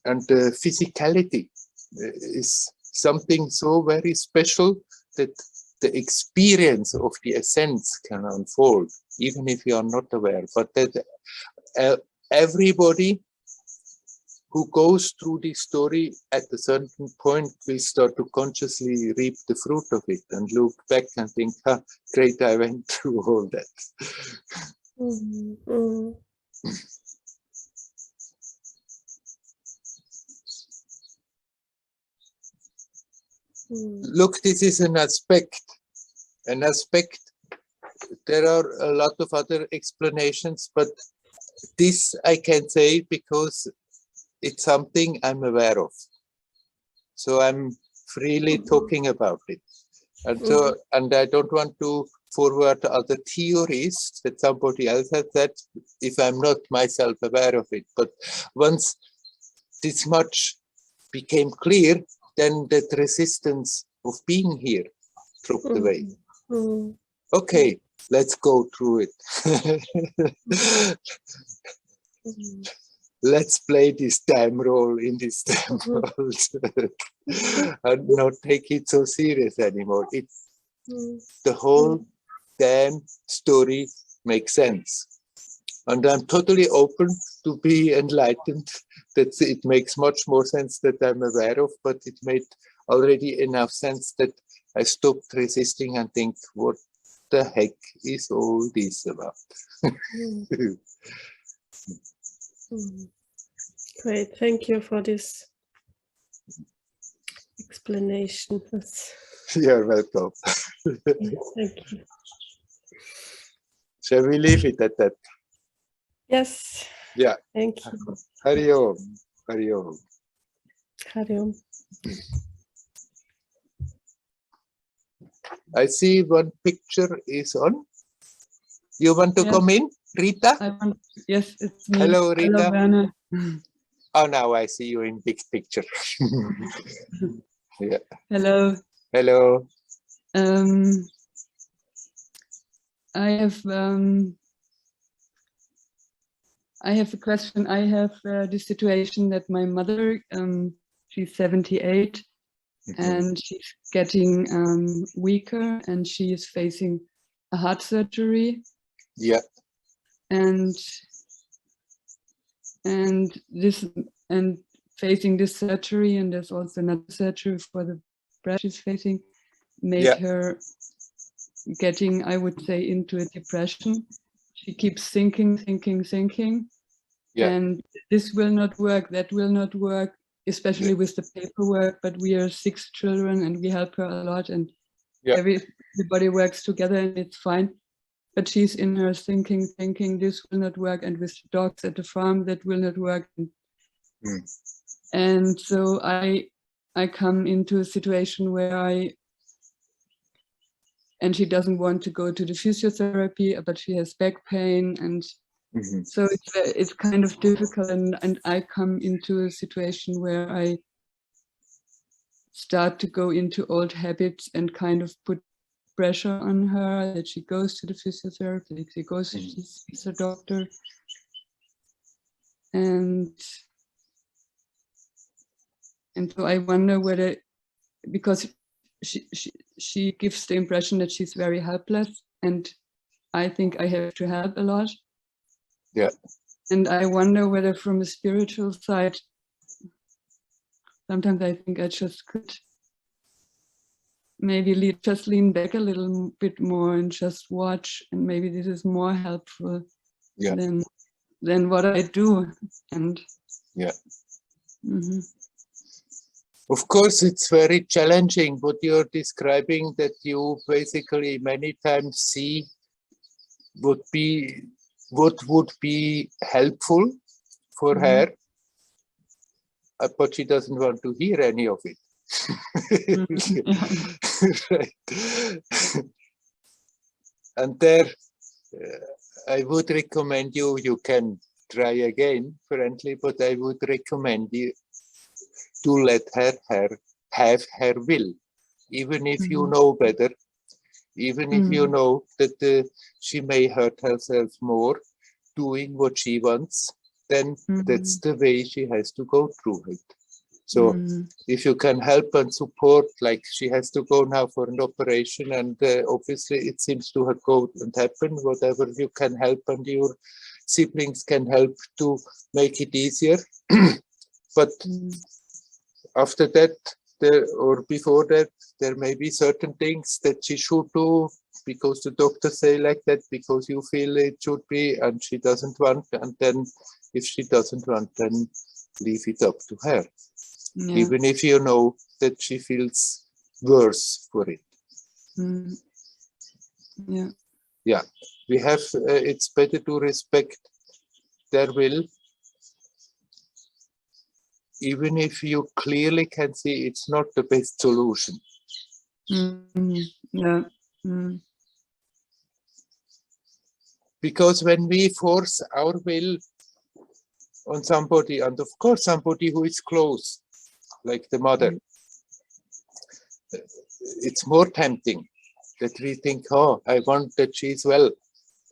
Speaker 1: and the physicality is something so very special that the experience of the essence can unfold, even if you are not aware. But that everybody who goes through this story at a certain point will start to consciously reap the fruit of it and look back and think, great, I went through all that. Look, this is an aspect. There are a lot of other explanations, but this I can say because it's something I'm aware of. So I'm freely talking about it. And so, and I don't want to forward other theories that somebody else has said if I'm not myself aware of it. But once this much became clear, then that resistance of being here dropped away. Okay, let's go through it. Let's play this time role in this time world and not take it so serious anymore. The whole damn story makes sense. And I'm totally open to be enlightened. That it makes much more sense that I'm aware of, but it made already enough sense that I stopped resisting and think, what the heck is all this about?
Speaker 4: Great, thank you for this explanation.
Speaker 1: You're welcome.
Speaker 4: Thank you.
Speaker 1: Shall we leave it at that?
Speaker 4: Yes.
Speaker 1: Yeah.
Speaker 4: Thank you.
Speaker 1: Hari Om. Hari Om.
Speaker 4: Hari Om.
Speaker 1: I see one picture is on. You want to come in, Rita?
Speaker 5: Yes, it's me.
Speaker 1: Hello, Rita.
Speaker 5: Hello, Werner.
Speaker 1: Oh, now I see you in big picture. Yeah.
Speaker 5: Hello.
Speaker 1: Hello.
Speaker 5: I have a question. I have this situation that my mother, she's 78, and she's getting weaker, and she is facing a heart surgery.
Speaker 1: Yeah.
Speaker 5: And facing this surgery, and there's also another surgery for the breast she's facing, made her getting, I would say, into a depression. She keeps thinking, and this will not work, that will not work, especially with the paperwork. But we are 6 children and we help her a lot, and everybody works together and it's fine. But she's in her thinking, this will not work, and with the dogs at the farm, that will not work. And so I come into a situation where and she doesn't want to go to the physiotherapy, but she has back pain, and so it's kind of difficult. And I come into a situation where I start to go into old habits and kind of put pressure on her that she goes to the physiotherapy, that she goes to the doctor, and so I wonder whether, because she gives the impression that she's very helpless, and I think I have to help a lot.
Speaker 1: Yeah.
Speaker 5: And I wonder whether from a spiritual side, sometimes I think I just could maybe just lean back a little bit more and just watch, and maybe this is more helpful than what I do. And
Speaker 1: Of course, it's very challenging what you're describing, that you basically many times see what would be helpful for her, but she doesn't want to hear any of it. Right. And there, I would recommend you can try again, friendly, but I would recommend you to let her have her will, even if you know better, even if you know that she may hurt herself more doing what she wants, then that's the way she has to go through it. So if you can help and support, like she has to go now for an operation, and obviously it seems to have gone and happened, whatever you can help and your siblings can help to make it easier. But after that, or before that, there may be certain things that she should do because the doctors say like that, because you feel it should be, and she doesn't want. And then if she doesn't want, then leave it up to her. Yeah. Even if you know that she feels worse for it. Yeah, we have, it's better to respect their will, even if you clearly can see it's not the best solution. Because when we force our will on somebody, and of course somebody who is close, like the mother, it's more tempting that we think, oh, I want that she's well.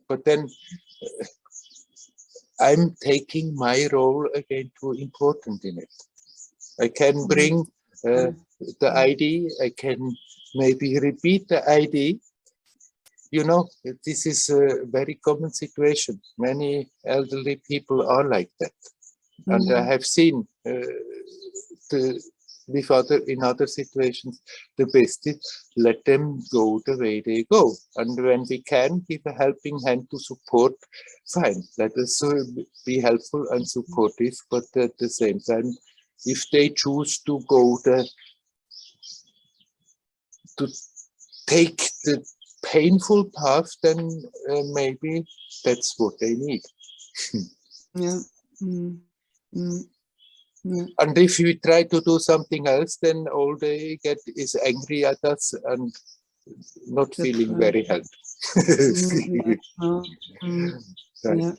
Speaker 1: But then I'm taking my role again too important in it. I can bring the ID, I can maybe repeat the ID. You know, this is a very common situation. Many elderly people are like that. And I have seen in other situations, the best is let them go the way they go. And when we can give a helping hand to support, fine, let us be helpful and supportive, but at the same time, if they choose to go to take the painful path, then maybe that's what they need. And if we try to do something else, then all they get is angry at us and not feeling very helped. Right.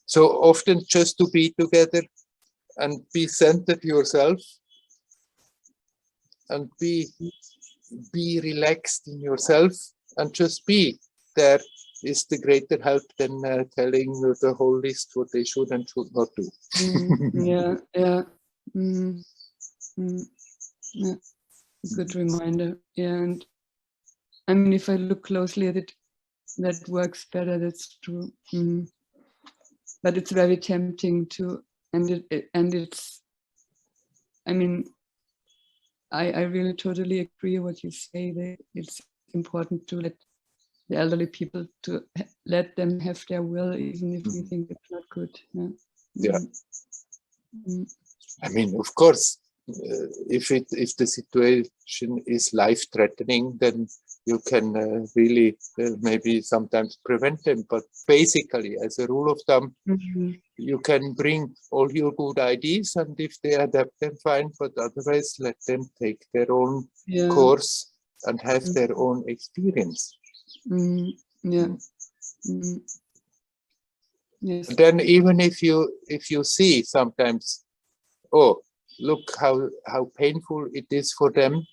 Speaker 1: So often just to be together and be centered yourself and be relaxed in yourself and just be there is the greater help than telling the whole list what they should and should not do.
Speaker 5: Good reminder. Yeah, and I mean, if I look closely at it, that works better. That's true. But it's very tempting to, and it's. I mean, I really totally agree what you say. That it's important to let the elderly people, to let them have their will, even if we think it's not good.
Speaker 1: Yeah. I mean, of course, if the situation is life-threatening, then you can really maybe sometimes prevent them. But basically, as a rule of thumb, you can bring all your good ideas, and if they adapt them, fine. But otherwise, let them take their own course and have their own experience.
Speaker 5: Yes.
Speaker 1: Then even if you see sometimes, oh, look how painful it is for them,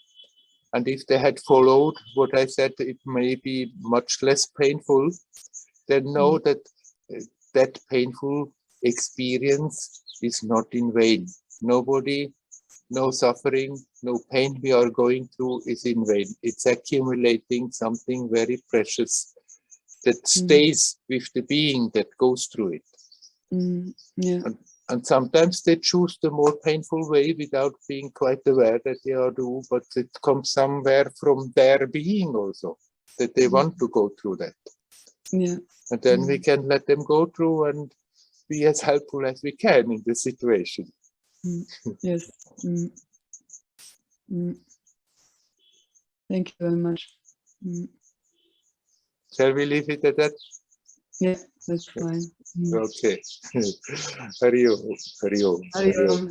Speaker 1: and if they had followed what I said, it may be much less painful, then know that that painful experience is not in vain. Nobody, no suffering, no pain we are going through is in vain. It's accumulating something very precious that stays with the being that goes through it. And sometimes they choose the more painful way without being quite aware that they are doing, but it comes somewhere from their being also, that they want to go through that. And then we can let them go through and be as helpful as we can in the situation.
Speaker 5: Yes. Thank you very much.
Speaker 1: Shall we leave it at that?
Speaker 5: Yeah, that's fine.
Speaker 1: Okay. Hari Om. Hari Om.
Speaker 5: Hari
Speaker 1: Hari Om.
Speaker 5: Om.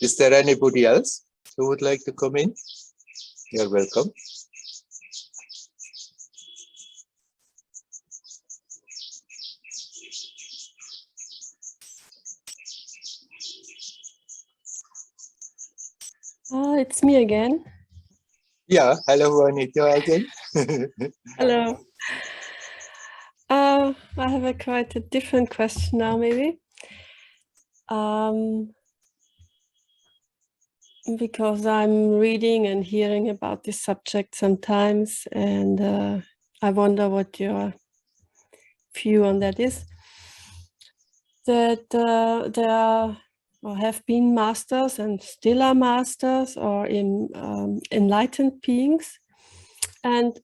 Speaker 1: Is there anybody else who would like to come in? You're welcome.
Speaker 4: It's me again.
Speaker 1: Yeah, hello Anita again.
Speaker 4: Hello. I have quite a different question now, maybe. Because I'm reading and hearing about this subject sometimes, and I wonder what your view on that is. That there are or have been masters and still are masters or enlightened beings, and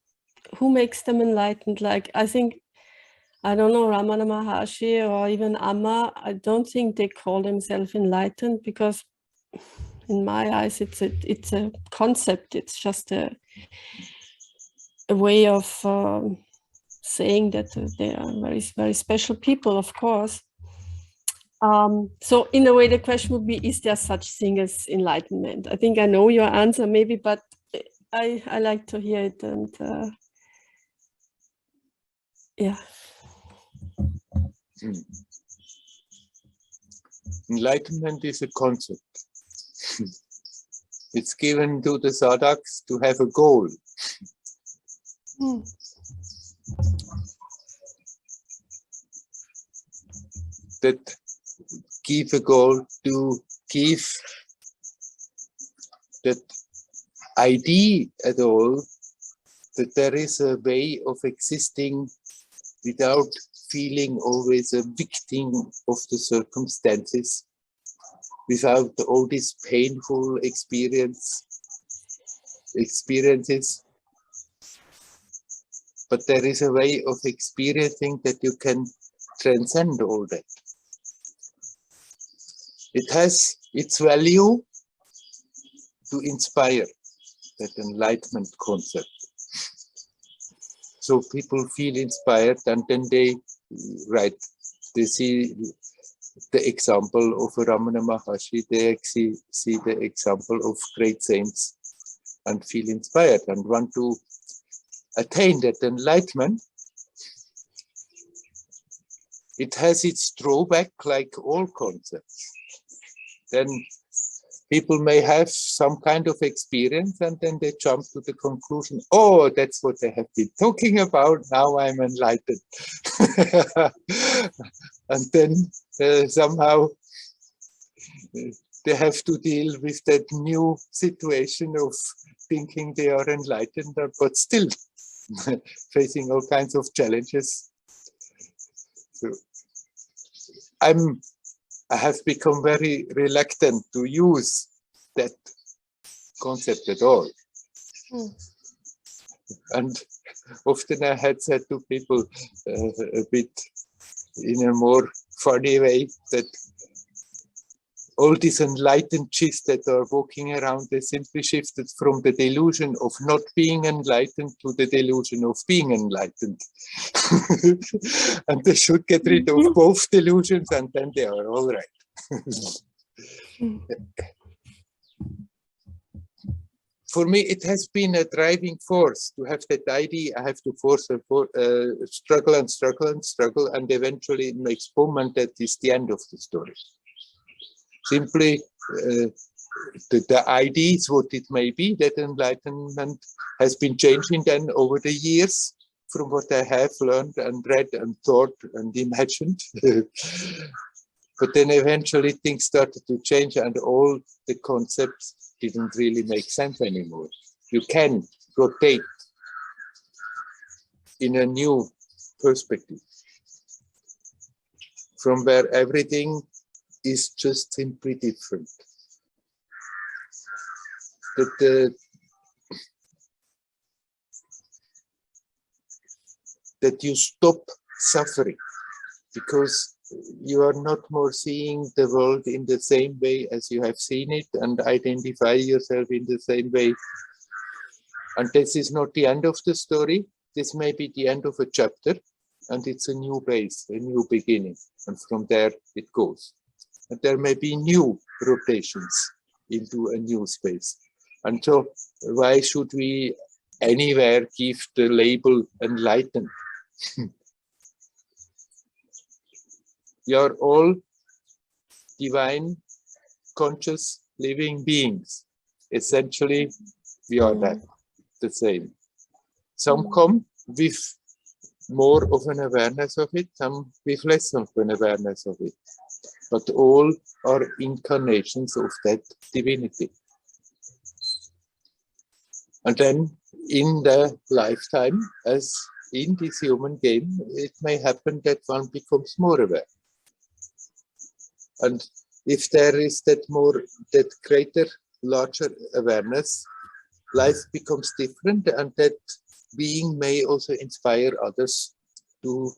Speaker 4: who makes them enlightened? Like, I think, I don't know, Ramana Maharshi or even Amma, I don't think they call themselves enlightened, because in my eyes it's a concept. It's just a way of saying that they are very, very special people, of course. So in a way, the question would be, is there such thing as enlightenment? I think I know your answer maybe, but I like to hear it. And yeah.
Speaker 1: Enlightenment is a concept. It's given to the sadhaks to have a goal. That give a goal to give that idea at all, that there is a way of existing without feeling always a victim of the circumstances, without all these painful experiences. But there is a way of experiencing that you can transcend all that. It has its value to inspire that enlightenment concept. So people feel inspired, and then they see the example of Ramana Maharshi, they see the example of great saints and feel inspired and want to attain that enlightenment. It has its drawback, like all concepts. Then people may have some kind of experience, and then they jump to the conclusion, oh, that's what they have been talking about, now I'm enlightened. And then somehow they have to deal with that new situation of thinking they are enlightened, but still facing all kinds of challenges. So I have become very reluctant to use that concept at all. And often I had said to people a bit in a more funny way that all these enlightened chiefs that are walking around, they simply shifted from the delusion of not being enlightened to the delusion of being enlightened. And they should get rid of both delusions, and then they are all right. For me, it has been a driving force to have that idea. I have to struggle and struggle and struggle, and eventually it makes boom, and that is the end of the story. Simply, the ideas, what it may be, that enlightenment has been changing then over the years from what I have learned and read and thought and imagined. But then eventually things started to change, and all the concepts didn't really make sense anymore. You can rotate in a new perspective from where everything is just simply different. That you stop suffering. because you are not more seeing the world in the same way as you have seen it and identify yourself in the same way. And this is not the end of the story. This may be the end of a chapter, and it's a new base, a new beginning. And from there it goes. And there may be new rotations into a new space. And so why should we anywhere give the label enlightened? We are all divine, conscious, living beings. Essentially, we are that, the same. Some come with more of an awareness of it, some with less of an awareness of it. But all are incarnations of that divinity. And then in the lifetime, as in this human game, it may happen that one becomes more aware. And if there is that greater, larger awareness, life becomes different, and that being may also inspire others to,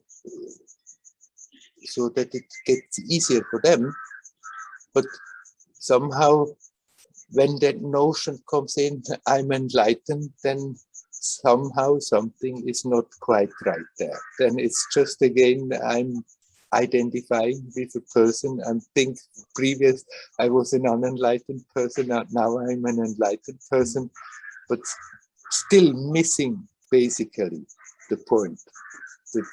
Speaker 1: so that it gets easier for them. But somehow, when that notion comes in, I'm enlightened, then somehow something is not quite right there. Then it's just again, I'm identifying with a person and think previous I was an unenlightened person, now I'm an enlightened person, but still missing basically the point that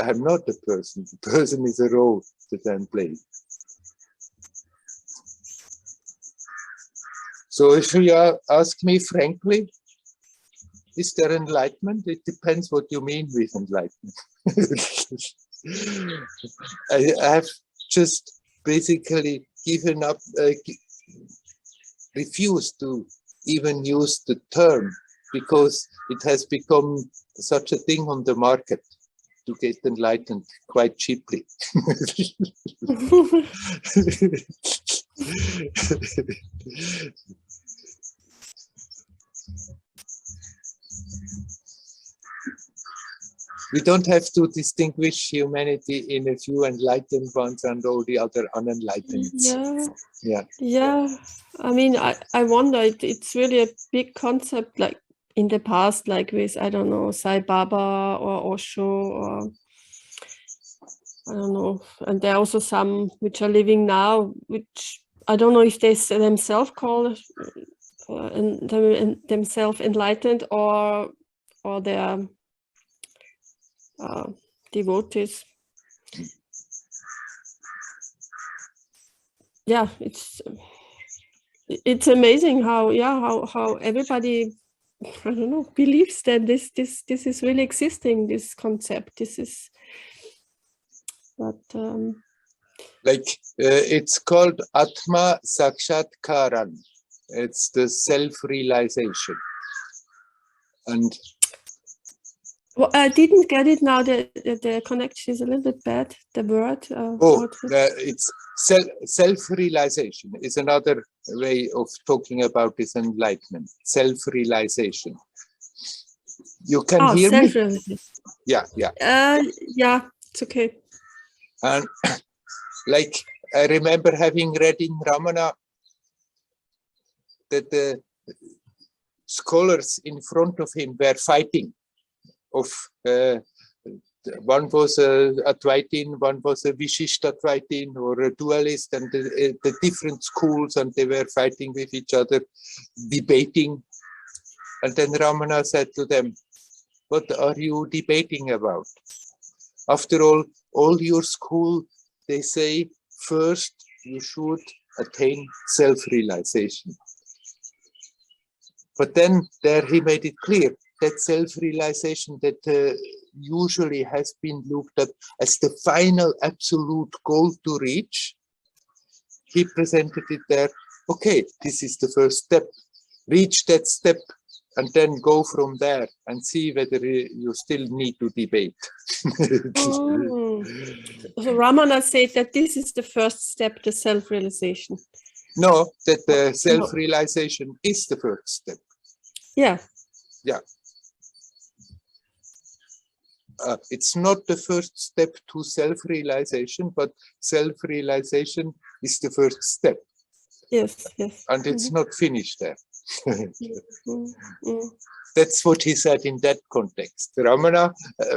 Speaker 1: I'm not the person. The person is a role that I'm playing. So if you ask me frankly, is there enlightenment? It depends what you mean with enlightenment. I have just basically given up, refused to even use the term because it has become such a thing on the market to get enlightened quite cheaply. We don't have to distinguish humanity in a few enlightened ones and all the other unenlightened.
Speaker 4: Yeah. I mean, I wonder, it's really a big concept, like in the past, like with, I don't know, Sai Baba or Osho, or I don't know. And there are also some which are living now, which I don't know if they themselves call themselves enlightened or they're devotees. Yeah, it's amazing how everybody, I don't know, believes that this is really existing, this concept. This is but
Speaker 1: like it's called Atma Sakshatkaran. It's the self-realization. And
Speaker 4: well, I didn't get it now. The connection is a little bit bad. The word.
Speaker 1: It's self-realization is another way of talking about this enlightenment. Self-realization. You can hear me? Yeah.
Speaker 4: Yeah, it's okay.
Speaker 1: And like I remember having read in Ramana that the scholars in front of him were fighting. One was a Advaitin, one was a Vishishta Advaitin or a dualist, and the different schools, and they were fighting with each other, debating. And then Ramana said to them, what are you debating about? After all your school, they say, first you should attain self-realization. But then there he made it clear that self-realization that usually has been looked at as the final absolute goal to reach, he presented it there. Okay, this is the first step. Reach that step and then go from there and see whether you still need to debate.
Speaker 4: So Ramana said that this is the first step to self-realization.
Speaker 1: No, that the self-realization is the first step.
Speaker 4: Yeah.
Speaker 1: it's not the first step to self-realization, but self-realization is the first step.
Speaker 4: Yes, yes.
Speaker 1: And it's not finished there.
Speaker 4: Mm.
Speaker 1: That's what he said in that context. Ramana,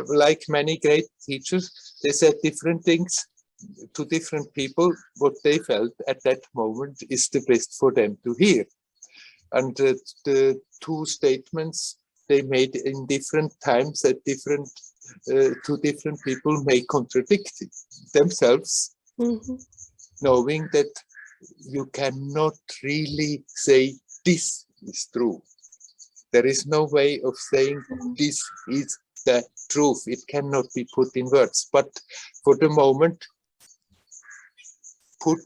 Speaker 1: like many great teachers, they said different things to different people. What they felt at that moment is the best for them to hear. And the two statements they made in different times at different to different people may contradict themselves, knowing that you cannot really say this is true. There is no way of saying this is the truth. It cannot be put in words. But for the moment, put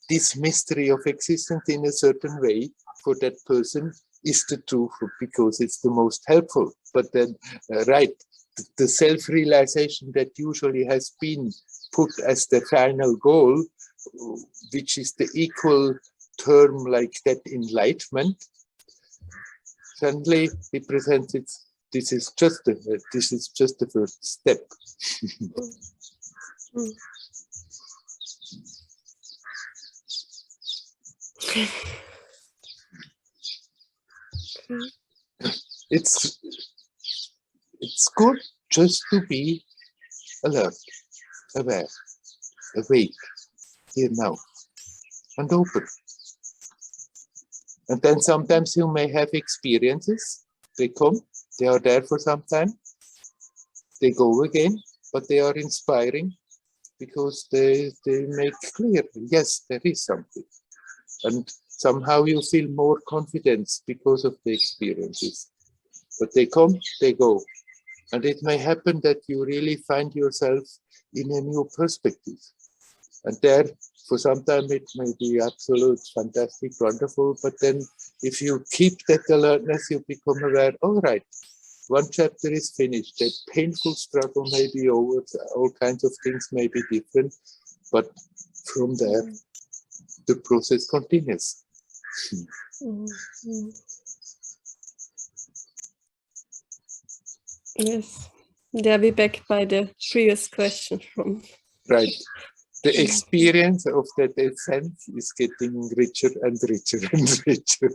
Speaker 1: this mystery of existence in a certain way for that person is the truth, because it's the most helpful. But then, right, the self-realization that usually has been put as the final goal, which is the equal term like that enlightenment, suddenly he presents it. This is just the first step. It's good just to be alert, aware, awake, here now, and open. And then sometimes you may have experiences. They come, they are there for some time, they go again, but they are inspiring because they make clear, yes, there is something. And somehow you feel more confidence because of the experiences. But they come, they go. And it may happen that you really find yourself in a new perspective. And there, for some time, it may be absolute, fantastic, wonderful. But then if you keep that alertness, you become aware, all right, one chapter is finished. That painful struggle may be over. All kinds of things may be different. But from there, the process continues.
Speaker 4: Yes. There we back by the previous question from.
Speaker 1: Right. The experience of that essence is getting richer and richer and richer.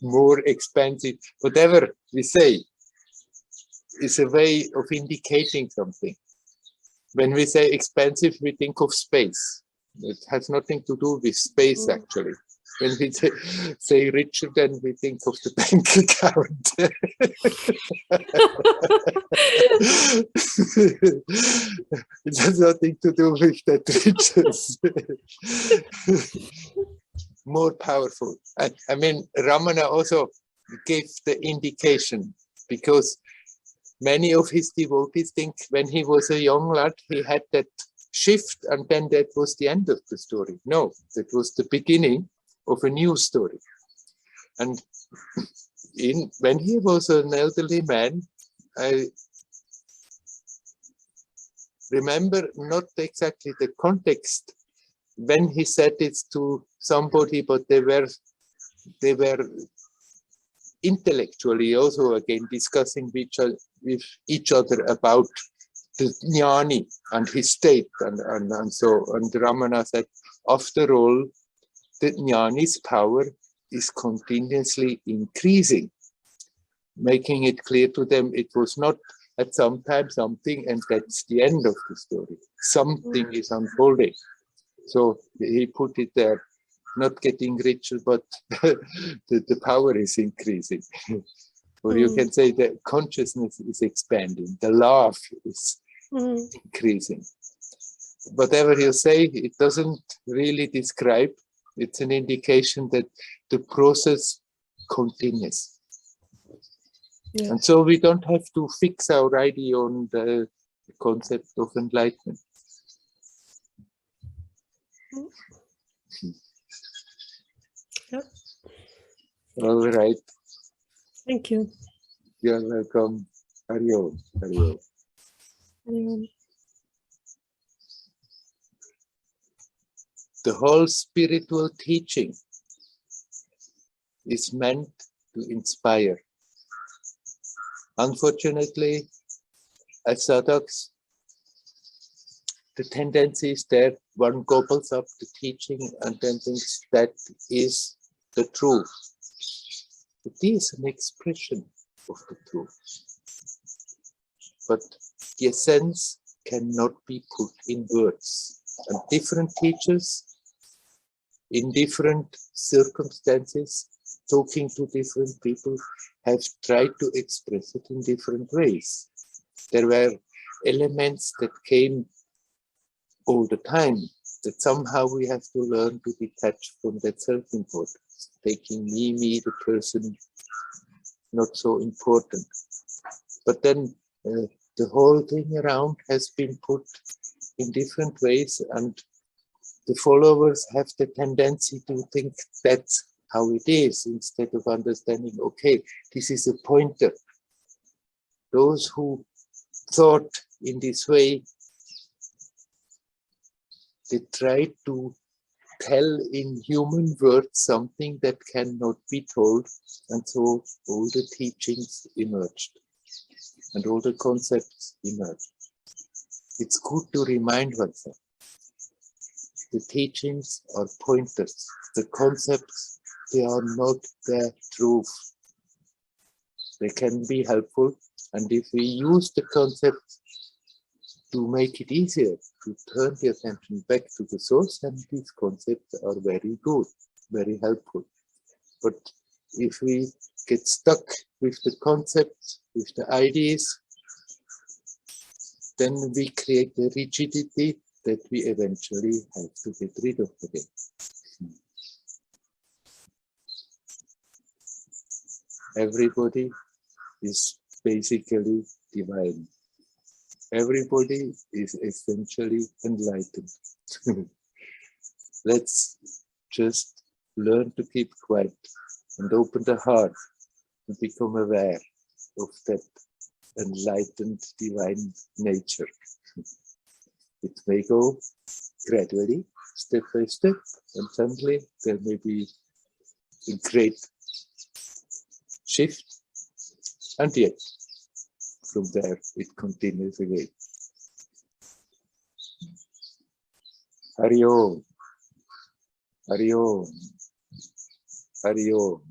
Speaker 1: More expansive. Whatever we say is a way of indicating something. When we say expansive, we think of space. It has nothing to do with space, actually. When we say richer, then we think of the bank account. It has nothing to do with that riches. More powerful. I mean, Ramana also gave the indication, because many of his devotees think when he was a young lad, he had that shift, and then that was the end of the story. No, that was the beginning of a new story. And when he was an elderly man, I remember not exactly the context when he said it to somebody, but they were intellectually also again discussing with each other about the jnani and his state, and so, and Ramana said, after all, the jnani's power is continuously increasing, making it clear to them it was not at some time something and that's the end of the story. Something is unfolding. So he put it there, not getting richer, but the power is increasing. Or you can say the consciousness is expanding, the love is increasing. Whatever you say, it doesn't really describe. It's an indication that the process continues. Yeah. And so we don't have to fix our idea on the concept of enlightenment.
Speaker 4: Yep.
Speaker 1: All right.
Speaker 4: Thank you.
Speaker 1: You're welcome. Hariom. Hariom.
Speaker 4: Hariom.
Speaker 1: The whole spiritual teaching is meant to inspire. Unfortunately, as sadhaks, the tendency is that one gobbles up the teaching and then thinks that is the truth. It is an expression of the truth. But the essence cannot be put in words. And different teachers, in different circumstances, talking to different people, have tried to express it in different ways. There were elements that came all the time, that somehow we have to learn to detach from that self-importance, taking me, the person, not so important. But then the whole thing around has been put in different ways, and the followers have the tendency to think that's how it is, instead of understanding, okay, this is a pointer. Those who thought in this way, they tried to tell in human words something that cannot be told, and so all the teachings emerged and all the concepts emerged. It's good to remind oneself. The teachings are pointers. The concepts, they are not the truth. They can be helpful, and if we use the concept to make it easier to turn the attention back to the source, then these concepts are very good, very helpful. But if we get stuck with the concepts, with the ideas, then we create the rigidity that we eventually have to get rid of again. Everybody is basically divine. Everybody is essentially enlightened. Let's just learn to keep quiet and open the heart and become aware of that enlightened divine nature. It may go gradually, step by step, and suddenly there may be a great shift, and yet from there it continues again. Hari Om, Hari Om, Hari Om.